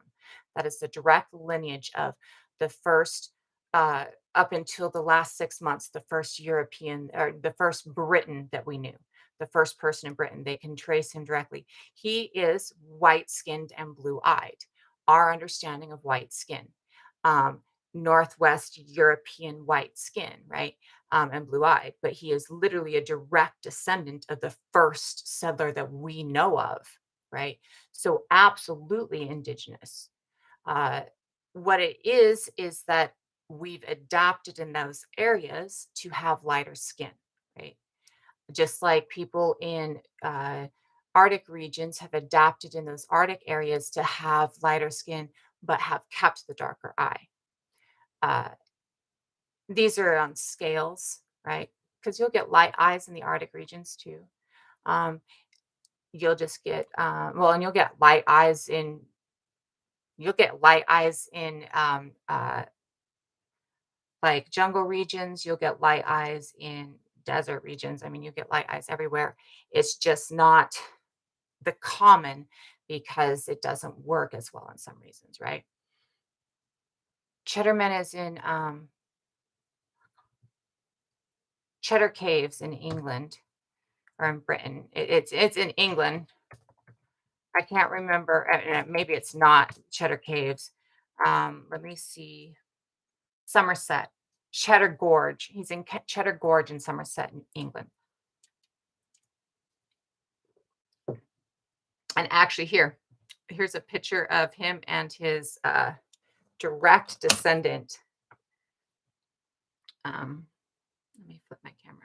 That is the direct lineage of the first, uh, up until the last 6 months, the first European or the first Briton that we knew. The first person in Britain, they can trace him directly. He is white skinned and blue eyed. Our understanding of white skin. Um, Northwest European white skin, right? And blue eyed, but he is literally a direct descendant of the first settler that we know of, right? So, absolutely indigenous. Uh, what it is that we've adapted in those areas to have lighter skin, right? Just like people in Arctic regions have adapted in those Arctic areas to have lighter skin, but have kept the darker eye. Uh, these are on scales, right? Because you'll get light eyes in the Arctic regions too. Um, you'll just get well, and you'll get light eyes in like jungle regions. You'll get light eyes in desert regions. I mean, you get light eyes everywhere. It's just not the common because it doesn't work as well in some reasons, right? Cheddarman is in Cheddar Caves in England or in Britain. It's in England. I can't remember. Maybe it's not Cheddar Caves. Let me see. Somerset, Cheddar Gorge. He's in Cheddar Gorge in Somerset, in England. And actually, here's a picture of him and his direct descendant. Let me flip my camera.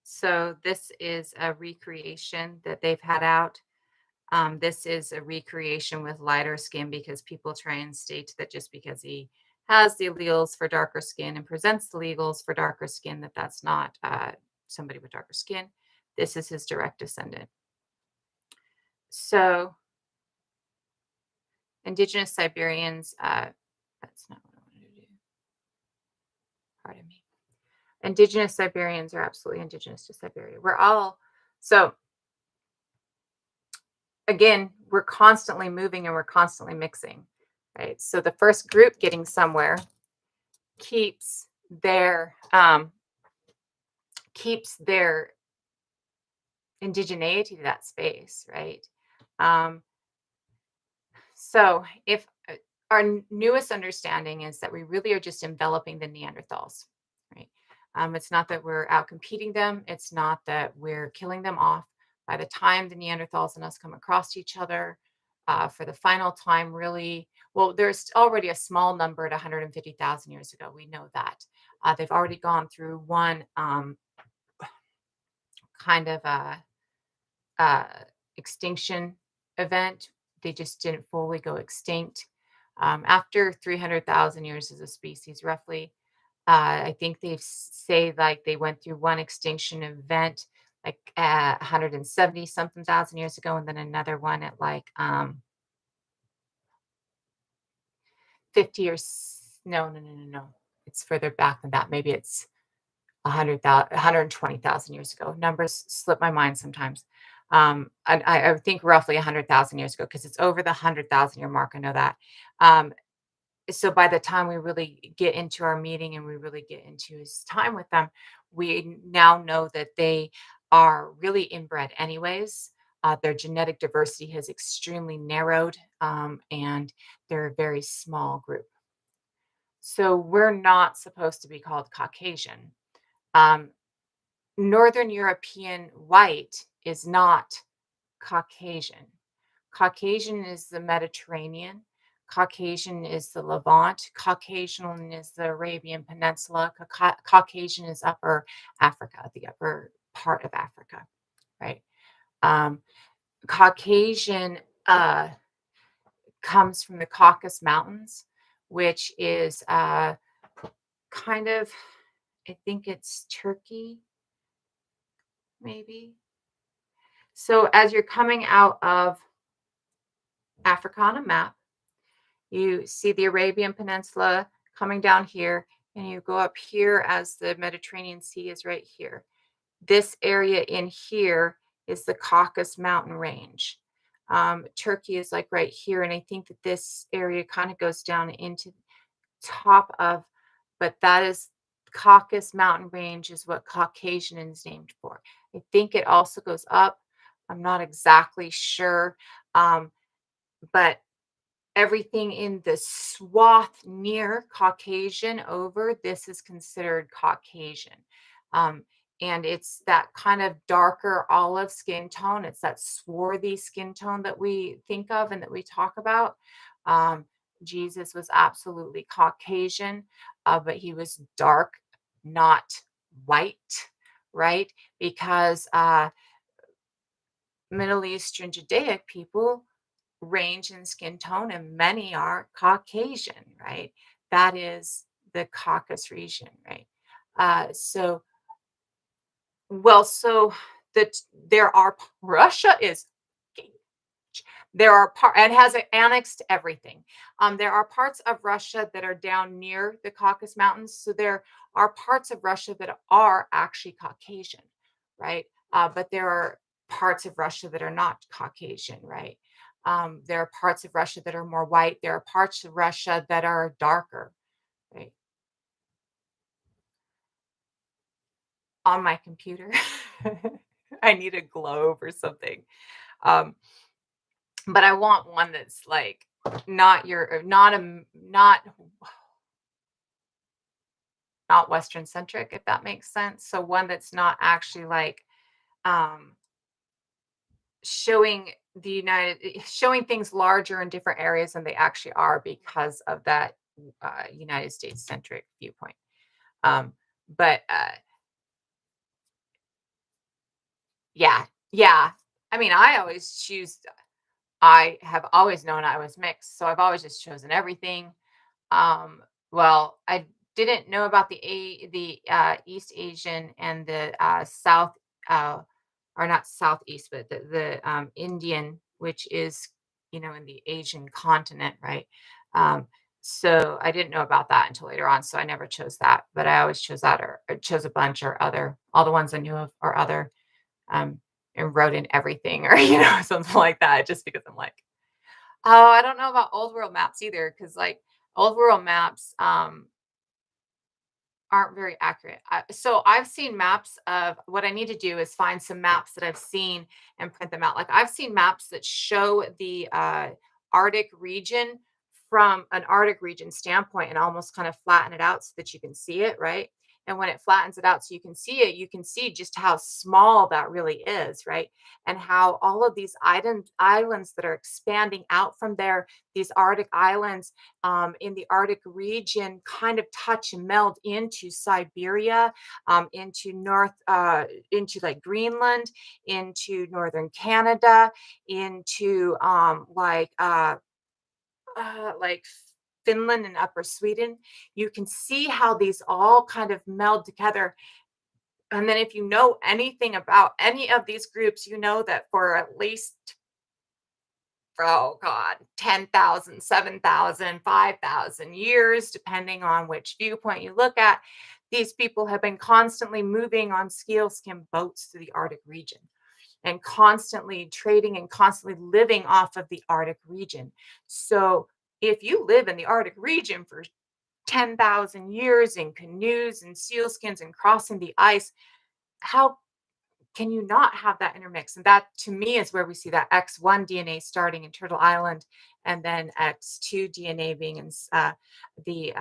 So this is a recreation that they've had out. This is a recreation with lighter skin because people try and state that just because he has the alleles for darker skin and presents the alleles for darker skin, that that's not somebody with darker skin. This is his direct descendant. So indigenous Siberians, that's not what I wanted to do. Pardon me. Indigenous Siberians are absolutely indigenous to Siberia. We're all so again, we're constantly moving and we're constantly mixing, right? So the first group getting somewhere keeps their indigeneity to that space, right? Um, so if our newest understanding is that we really are just enveloping the Neanderthals, right? It's not that we're out competing them. It's not that we're killing them off. By the time the Neanderthals and us come across each other for the final time, really, well, there's already a small number at 150,000 years ago. We know that. They've already gone through one kind of uh, extinction event. They just didn't fully go extinct. After 300,000 years as a species, roughly, I think they say like they went through one extinction event like 170 something thousand years ago, and then another one at like 50 or no, no, no, no, no. It's further back than that. Maybe it's 100,000, 120,000 years ago. Numbers slip my mind sometimes. I think roughly 100,000 years ago, because it's over the 100,000 year mark. I know that. Um, so by the time we really get into our meeting and we really get into his time with them, we now know that they are really inbred anyways. Their genetic diversity has extremely narrowed, and they're a very small group. So we're not supposed to be called Caucasian. Um, Northern European white is not Caucasian. Caucasian is the Mediterranean. Caucasian is the Levant. Caucasian is the Arabian Peninsula. Caucasian is upper Africa, the upper part of Africa, right? Um, Caucasian comes from the Caucasus Mountains, which is kind of, I think it's Turkey, maybe. So as you're coming out of Africa on a map, you see the Arabian Peninsula coming down here, and you go up here as the Mediterranean Sea is right here. This area in here is the Caucasus Mountain Range. Turkey is like right here, and I think that this area kind of goes down into top of, but that is Caucasus Mountain Range is what Caucasian is named for. I think it also goes up. I'm not exactly sure, but everything in the swath near Caucasian over, this is considered Caucasian. Um, and it's that kind of darker olive skin tone. It's that swarthy skin tone that we think of and that we talk about. Um, Jesus was absolutely Caucasian, but he was dark, not white, right? Because Middle Eastern Judaic people range in skin tone, and many are Caucasian, right? That is the Caucasus region, right? So, well, so that there are Russia is there are part and has annexed everything. There are parts of Russia that are down near the Caucasus Mountains, so there are parts of Russia that are actually Caucasian, right? But there are parts of Russia that are not Caucasian, right? There are parts of Russia that are more white. There are parts of Russia that are darker, right? On my computer, I need a globe or something. Um, but I want one that's like not your not Western centric, if that makes sense. So one that's not actually like um showing showing things larger in different areas than they actually are because of that United States centric viewpoint. Um, but yeah, yeah. I mean, I have always known I was mixed, so I've always just chosen everything. Well, I didn't know about the East Asian and the South, uh, or not Southeast, but the Indian, which is in the Asian continent, right? Um, so I didn't know about that until later on. So I never chose that, but I always chose that or chose a bunch or other. All the ones I knew of or other, um, and wrote in everything or something like that, just because I'm like, oh, I don't know about old world maps either, because like old world maps aren't very accurate. So I've seen maps of what I need to do is find some maps that I've seen and print them out. Like I've seen maps that show the Arctic region from an Arctic region standpoint and almost kind of flatten it out so that you can see it, right? And when it flattens it out so you can see it, you can see just how small that really is, right? And how all of these islands that are expanding out from there, these Arctic islands in the Arctic region kind of touch and meld into Siberia, into into like Greenland, into northern Canada, into like Finland and Upper Sweden. You can see how these all kind of meld together. And then if you know anything about any of these groups, you know that for at least oh God, 10,000, 7,000, 5,000 years, depending on which viewpoint you look at. These people have been constantly moving on scale skim boats through the Arctic region. and constantly trading and constantly living off of the Arctic region. So if you live in the Arctic region for 10,000 years in canoes and sealskins and crossing the ice, how can you not have that intermix? And that to me is where we see that X1 DNA starting in Turtle Island and then X2 DNA being in the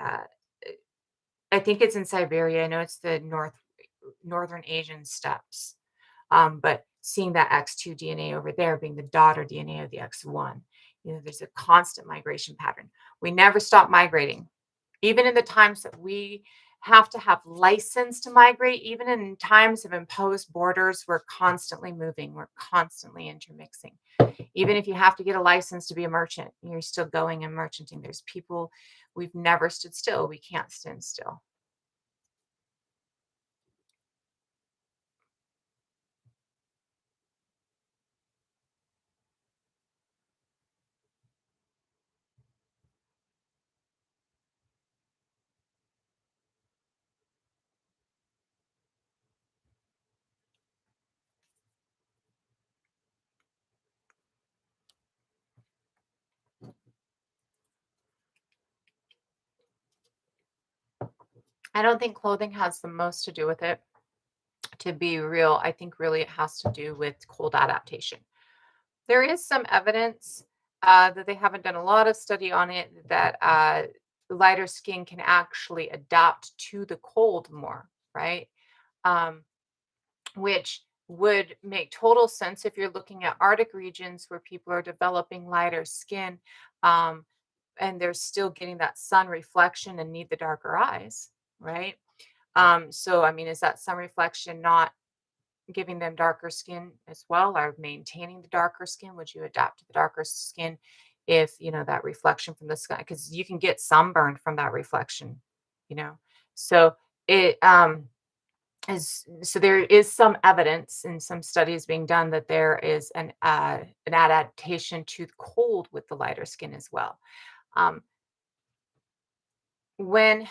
I think it's in Siberia. I know it's the northern Asian steppes. But seeing that X2 DNA over there being the daughter DNA of the X1, there's a constant migration pattern. We never stop migrating. Even in the times that we have to have license to migrate, even in times of imposed borders, we're constantly moving, we're constantly intermixing. Even if you have to get a license to be a merchant, you're still going and merchanting. There's people, we've never stood still. We can't stand still. I don't think clothing has the most to do with it. To be real, I think really it has to do with cold adaptation. There is some evidence that they haven't done a lot of study on it that lighter skin can actually adapt to the cold more, right? Um, which would make total sense if you're looking at Arctic regions where people are developing lighter skin um, and they're still getting that sun reflection and need the darker eyes, right? So, I mean, is that sun reflection not giving them darker skin as well, or maintaining the darker skin? Would you adapt to the darker skin if that reflection from the sky, because you can get sunburn from that reflection, you know so it is so there is some evidence and some studies being done that there is an adaptation to the cold with the lighter skin as well. um, when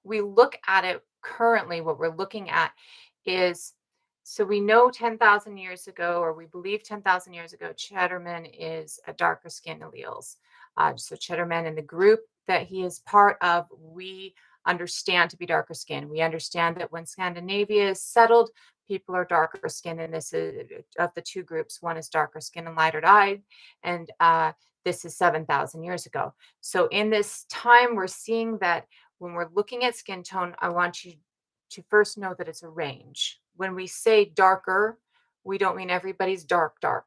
we look at it currently, what we're looking at is, so we know 10,000 years ago, or we believe 10,000 years ago, Cheddarman is a darker skin alleles. So Cheddarman in the group that he is part of, we understand to be darker skin. We understand that when Scandinavia is settled, people are darker skin, and this is of the two groups. One is darker skin and lighter eyed, and this is 7,000 years ago. So in this time, we're seeing that when we're looking at skin tone, I want you to first know that it's a range. When we say darker, we don't mean everybody's dark, dark.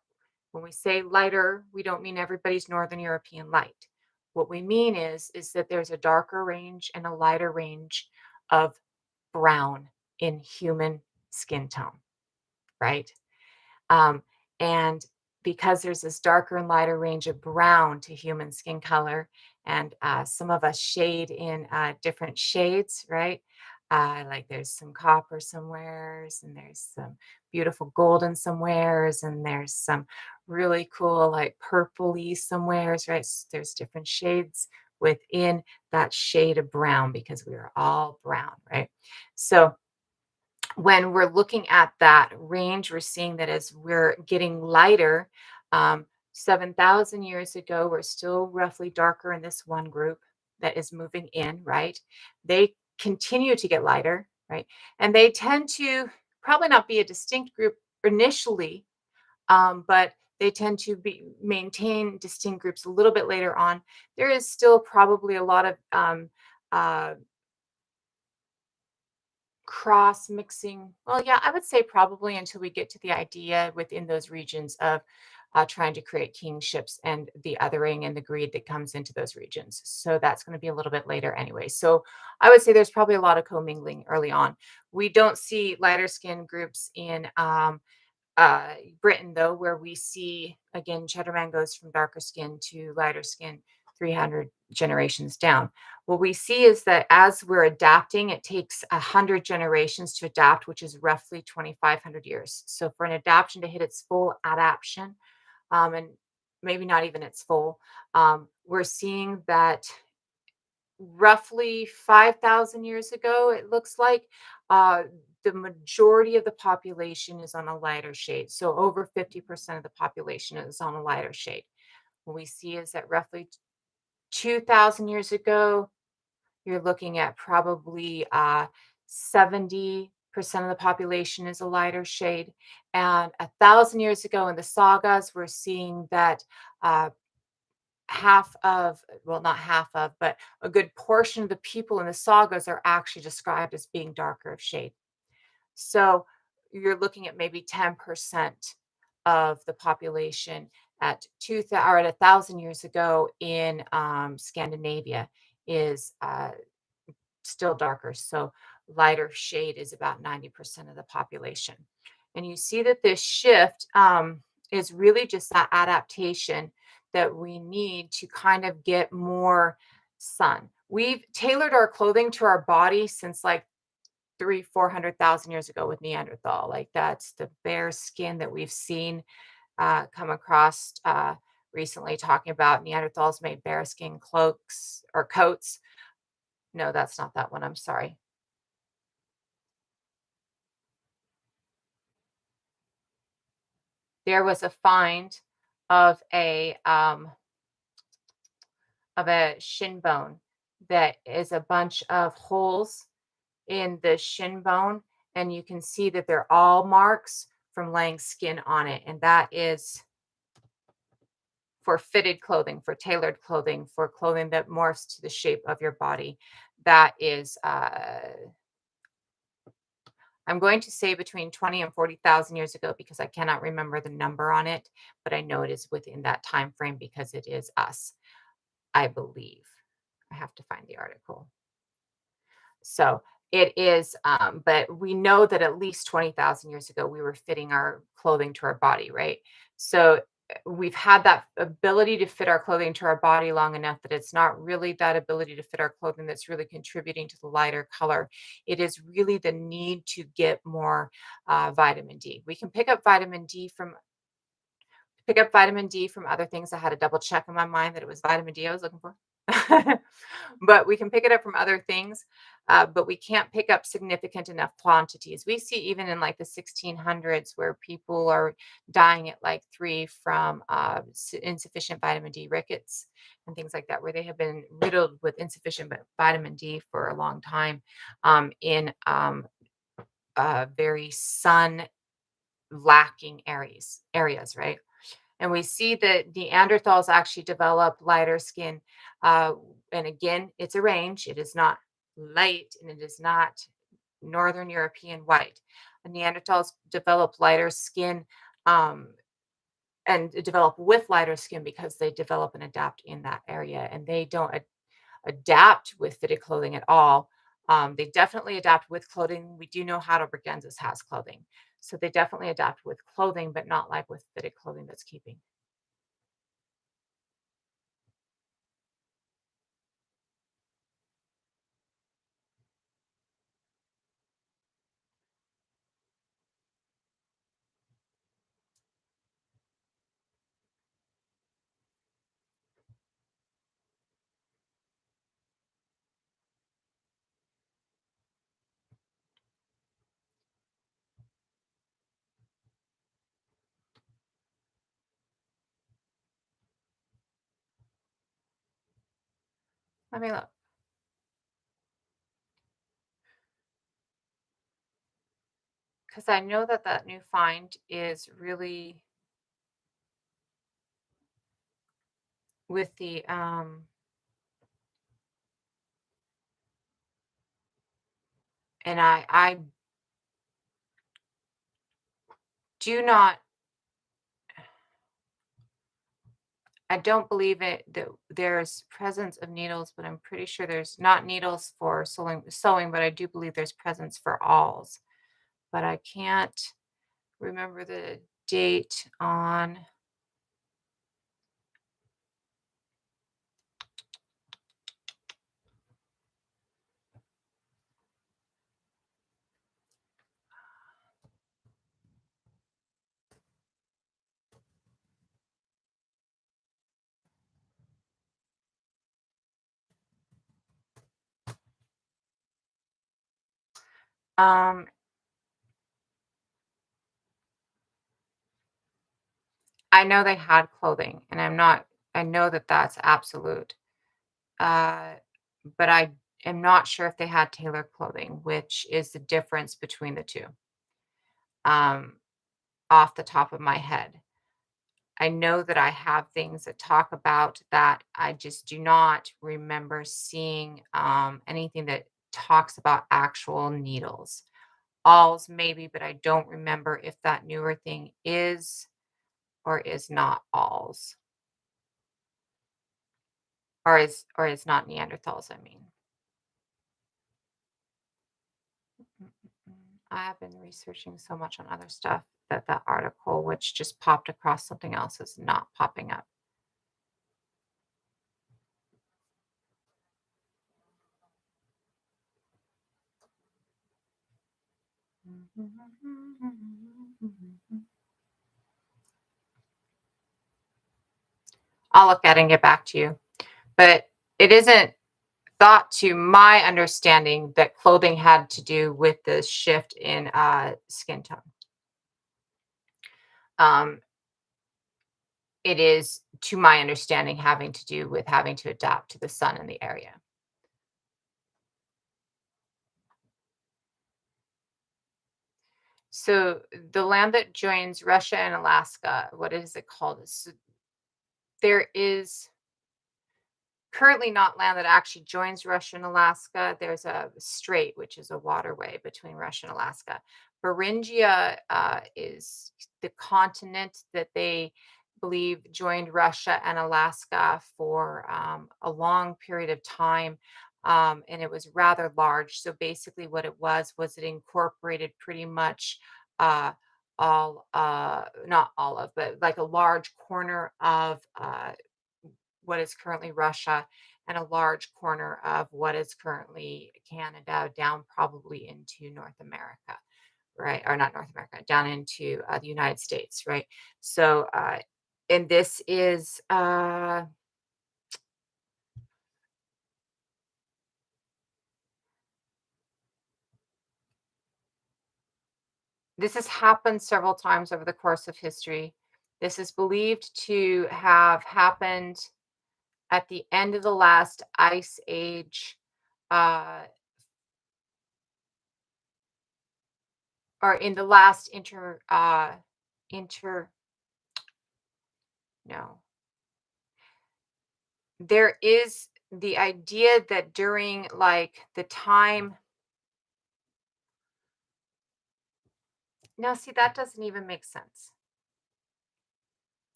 When we say lighter, we don't mean everybody's Northern European light. What we mean is that there's a darker range and a lighter range of brown in human skin tone, right? Um, and because there's this darker and lighter range of brown to human skin color, and some of us shade in different shades, right? Like there's some copper somewheres, and there's some beautiful golden somewheres, and there's some really cool like purpley somewheres, right? There's different shades within that shade of brown because we are all brown, right? So when we're looking at that range, we're seeing that as we're getting lighter, 7,000 years ago, we're still roughly darker in this one group that is moving in, right? They continue to get lighter, right? And they tend to probably not be a distinct group initially, but they tend to be maintain distinct groups a little bit later on. There is still probably a lot of uh, cross mixing. Well, yeah, I would say probably until we get to the idea within those regions of trying to create kingships and the othering and the greed that comes into those regions. So that's going to be a little bit later anyway. So I would say there's probably a lot of commingling early on. We don't see lighter skin groups in uh, Britain, though, where we see again Cheddarman goes from darker skin to lighter skin 300 generations down. What we see is that as we're adapting, it takes 100 generations to adapt, which is roughly 2,500 years. So for an adaptation to hit its full adaptation, and maybe not even its full, we're seeing that roughly 5,000 years ago, it looks like. the majority of the population is on a lighter shade. So over 50% of the population is on a lighter shade. What we see is that roughly 2,000 years ago, you're looking at probably 70% of the population is a lighter shade. And 1,000 years ago in the sagas, we're seeing that uh, half of, well, not half of, but a good portion of the people in the sagas are actually described as being darker of shade. So you're looking at maybe 10% of the population at 2,000 or at 1,000 years ago in Scandinavia is still darker. So lighter shade is about 90% of the population. And you see that this shift is really just that adaptation that we need to kind of get more sun. We've tailored our clothing to our body since like 400,000 years ago with Neanderthal. Like that's the bare skin that we've seen come across recently, talking about Neanderthals made bearskin cloaks or coats. No, that's not that one. I'm sorry. There was a find of a shin bone that is a bunch of holes in the shin bone, and you can see that they're all marks from laying skin on it, and that is for fitted clothing, for tailored clothing, for clothing that morphs to the shape of your body. That is, I'm going to say between 20 and 40,000 years ago because I cannot remember the number on it, but I know it is within that time frame because it is us, I believe. I have to find the article. So it is, but we know that at least 20,000 years ago, we were fitting our clothing to our body, right? So we've had that ability to fit our clothing to our body long enough that it's not really that ability to fit our clothing that's really contributing to the lighter color. It is really the need to get more vitamin D. We can pick up vitamin D from other things. I had to double check in my mind that it was vitamin D I was looking for. But we can pick it up from other things, but we can't pick up significant enough quantities. We see even in like the 1600s where people are dying at like three from insufficient vitamin D rickets and things like that, where they have been riddled with insufficient vitamin D for a long time in very sun lacking areas, right? And we see that Neanderthals actually develop lighter skin. Uh, and again, it's a range. It is not light and it is not Northern European white. Neanderthals develop lighter skin um, and develop with lighter skin because they develop and adapt in that area. And they don't adapt with fitted clothing at all. They definitely adapt with clothing. We do know Heidelbergensis has clothing. So they definitely adapt with clothing, but not like with fitted clothing that's keeping. Let me look. Because I know that that new find is really with the and I do not I don't believe it that there's presence of needles, but I'm pretty sure there's not needles for sewing, but I do believe there's presence for awls. But I can't remember the date on I know they had clothing, and I know that that's absolute. Uh, but I am not sure if they had tailored clothing, which is the difference between the two. Um, off the top of my head, I know that I have things that talk about that. I just do not remember seeing anything that talks about actual needles. Alls maybe, but I don't remember if that newer thing is or is not alls, or is not Neanderthals, I mean. I have been researching so much on other stuff that that article, which just popped across something else, is not popping up. I'll look at it and get back to you. But it isn't thought, to my understanding, that clothing had to do with the shift in skin tone. Um, it is, to my understanding, having to do with having to adapt to the sun in the area. So the land that joins Russia and Alaska, what is it called? There is currently not land that actually joins Russia and Alaska. There's a strait, which is a waterway between Russia and Alaska. Beringia is the continent that they believe joined Russia and Alaska for a long period of time. And it was rather large. So basically, what it was it incorporated pretty much uh, not all of, but like a large corner of what is currently Russia and a large corner of what is currently Canada, down probably into North America, right? Or not North America, down into the United States, right? So, and this has happened several times over the course of history. This is believed to have happened at the end of the last ice age, uh, or in the last inter no, there is the idea that during like the time. Now, see, that doesn't even make sense.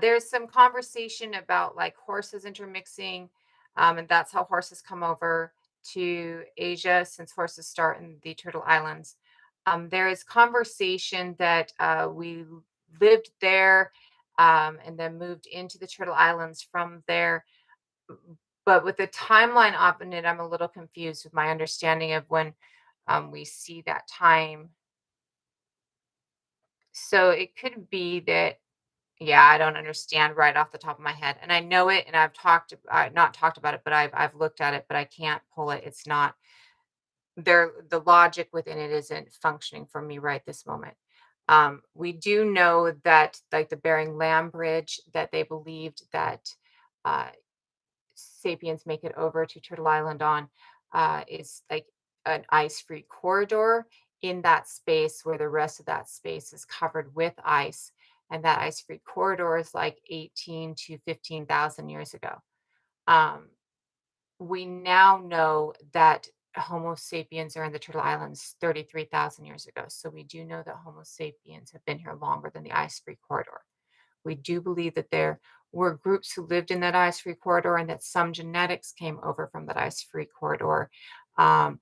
There's some conversation about like horses intermixing, and that's how horses come over to Asia, since horses start in the Turtle Islands. There is conversation that we lived there, and then moved into the Turtle Islands from there. But with the timeline up in it, I'm a little confused with my understanding of when we see that time. So it could be that, yeah, I don't understand right off the top of my head, and I know it, and I've not talked about it, but I've looked at it, but I can't pull it. It's not there. The logic within it isn't functioning for me right this moment. We do know that, like the Bering Land Bridge, that they believed that uh, sapiens make it over to Turtle Island on, is like an ice-free corridor in that space where the rest of that space is covered with ice. And that ice-free corridor is like 18 to 15,000 years ago. Um, we now know that Homo sapiens are in the Turtle Islands 33,000 years ago. So we do know that Homo sapiens have been here longer than the ice-free corridor. We do believe that there were groups who lived in that ice-free corridor, and that some genetics came over from that ice-free corridor. Um,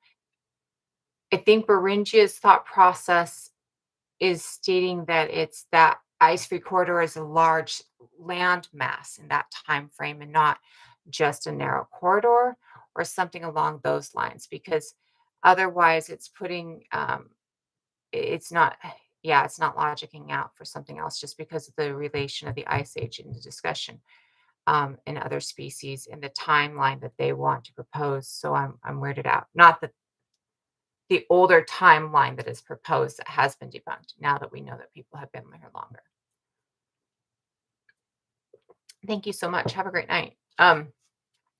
I think Beringia's thought process is stating that it's that ice-free corridor is a large land mass in that time frame, and not just a narrow corridor or something along those lines, because otherwise it's putting it's not, yeah, it's not logicking out for something else, just because of the relation of the ice age in the discussion, in other species in the timeline that they want to propose. So I'm weirded out. Not that the older timeline that is proposed that has been debunked, now that we know that people have been here longer. Thank you so much. Have a great night.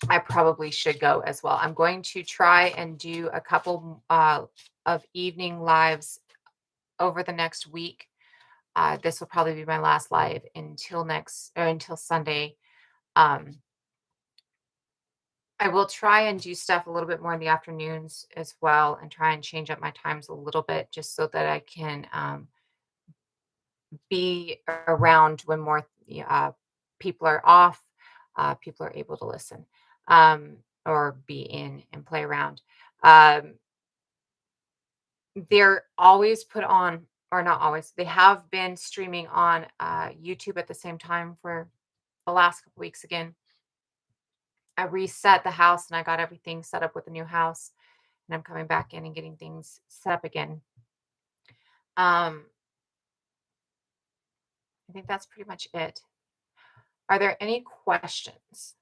I probably should go as well. I'm going to try and do a couple of evening lives over the next week. This will probably be my last live until Sunday. Um, I will try and do stuff a little bit more in the afternoons as well, and try and change up my times a little bit just so that I can be around when more people are off, people are able to listen, um, or be in and play around. Um, they're always put on, or not always, they have been streaming on YouTube at the same time for the last couple weeks again. I reset the house and I got everything set up with the new house, and I'm coming back in and getting things set up again. Um, I think that's pretty much it. Are there any questions?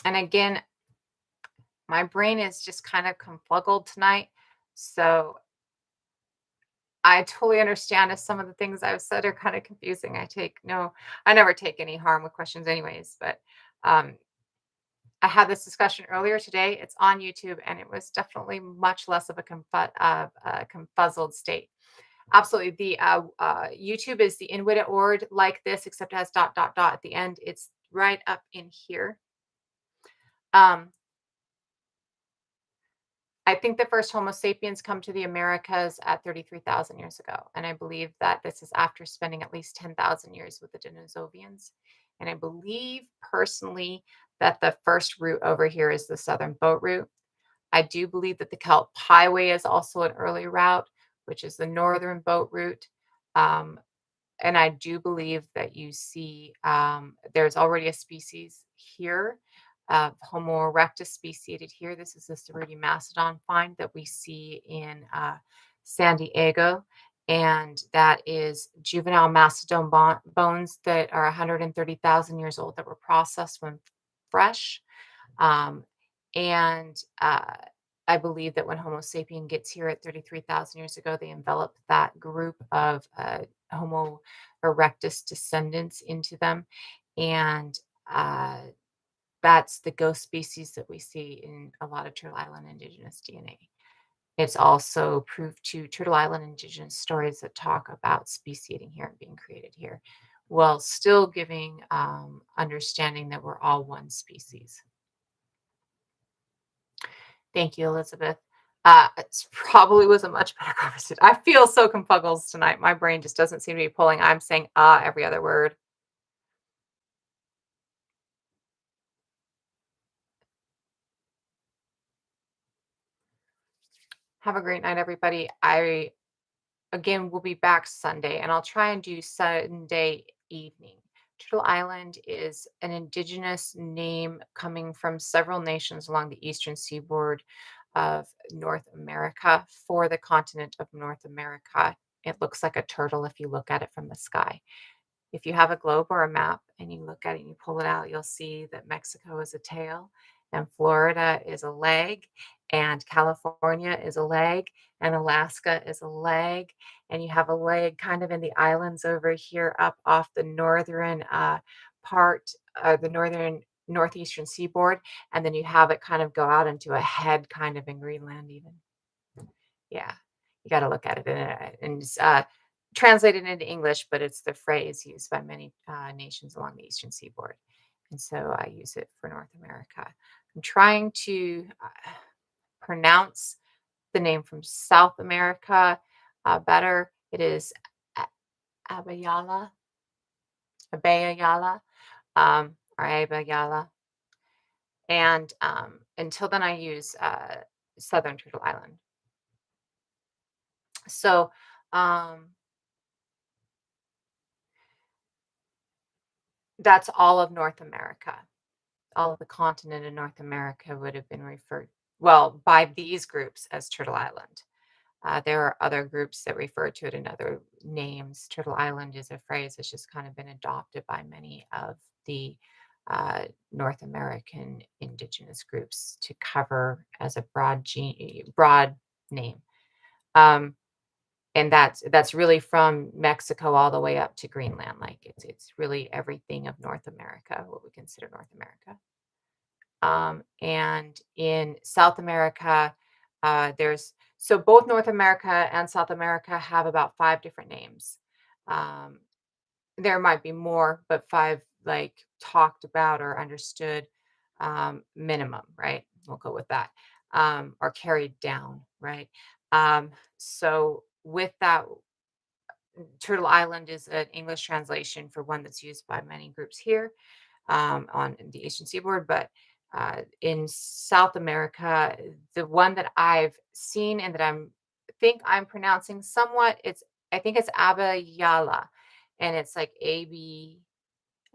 And again, my brain is just kind of confuggled tonight. So I totally understand if some of the things I've said are kind of confusing. I never take any harm with questions anyways, but um, I had this discussion earlier today. It's on YouTube, and it was definitely much less of a confuzzled state. Absolutely. The YouTube is the Widda Ord like this, except it has dot, dot, dot at the end. It's right up in here. Um, I think the first Homo sapiens come to the Americas at 33,000 years ago. And I believe that this is after spending at least 10,000 years with the Denisovians. And I believe personally that the first route over here is the southern boat route. I do believe that the Kelp Highway is also an early route, which is the northern boat route. Um, and I do believe that you see there's already a species here of Homo erectus speciated here. This is the Cerruti mastodon find that we see in San Diego. And that is juvenile mastodon bones that are 130,000 years old that were processed when fresh. Um, and I believe that when Homo sapien gets here at 33,000 years ago, they enveloped that group of Homo erectus descendants into them. And uh, that's the ghost species that we see in a lot of Turtle Island indigenous DNA. It's also proved to Turtle Island indigenous stories that talk about speciating here and being created here, while still giving understanding that we're all one species. Thank you, Elizabeth. It probably was a much better conversation. I feel so confuzzled tonight. My brain just doesn't seem to be pulling. I'm saying every other word. Have a great night, everybody. I again will be back Sunday, and I'll try and do Sunday evening. Turtle Island is an indigenous name coming from several nations along the eastern seaboard of North America for the continent of North America. It looks like a turtle if you look at it from the sky. If you have a globe or a map and you look at it and you pull it out, you'll see that Mexico is a tail and Florida is a leg and California is a leg and Alaska is a leg. And you have a leg kind of in the islands over here up off the northern part, the northeastern seaboard. And then you have it kind of go out into a head kind of in Greenland even. Yeah, you gotta look at it and it's, translated into English, but it's the phrase used by many nations along the eastern seaboard. And so I use it for North America. I'm trying to pronounce the name from South America better. It is A- Abayala, Abayala, or Abayala. And until then, I use Southern Turtle Island. So, um, that's all of North America. All of the continent of North America would have been referred, well, by these groups as Turtle Island. There are other groups that refer to it in other names. Turtle Island is a phrase that's just kind of been adopted by many of the North American indigenous groups to cover as a broad name. Um, And that's really from Mexico all the way up to Greenland. Like it's really everything of North America, what we consider North America. And in South America, there's so both North America and South America have about five different names. Um, there might be more, but five like talked about or understood minimum, right? We'll go with that. Or carried down, right? So with that, Turtle Island is an English translation for one that's used by many groups here on the Eastern Seaboard, but in South America, the one that I've seen and that I'm pronouncing somewhat, I think it's Abayala, and it's like I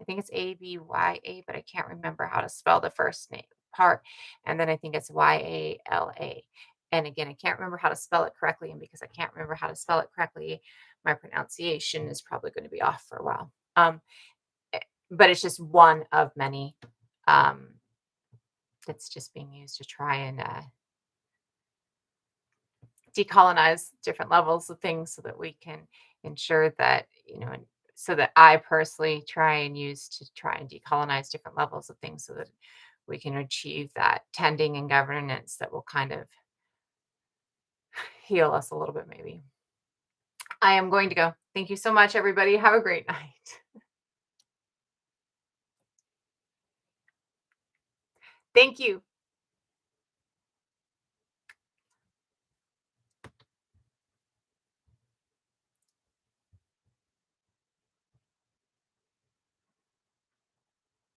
think it's ABYA, but I can't remember how to spell the first name part. And then I think it's YALA. And again, I can't remember how to spell it correctly. And because I can't remember how to spell it correctly, my pronunciation is probably going to be off for a while. Eh, but it's just one of many um, that's just being used to try and decolonize different levels of things so that we can ensure that, and so that I personally try and use to try and decolonize different levels of things so that we can achieve that tending and governance that will kind of heal us a little bit, maybe. I am going to go. Thank you so much, everybody. Have a great night. Thank you.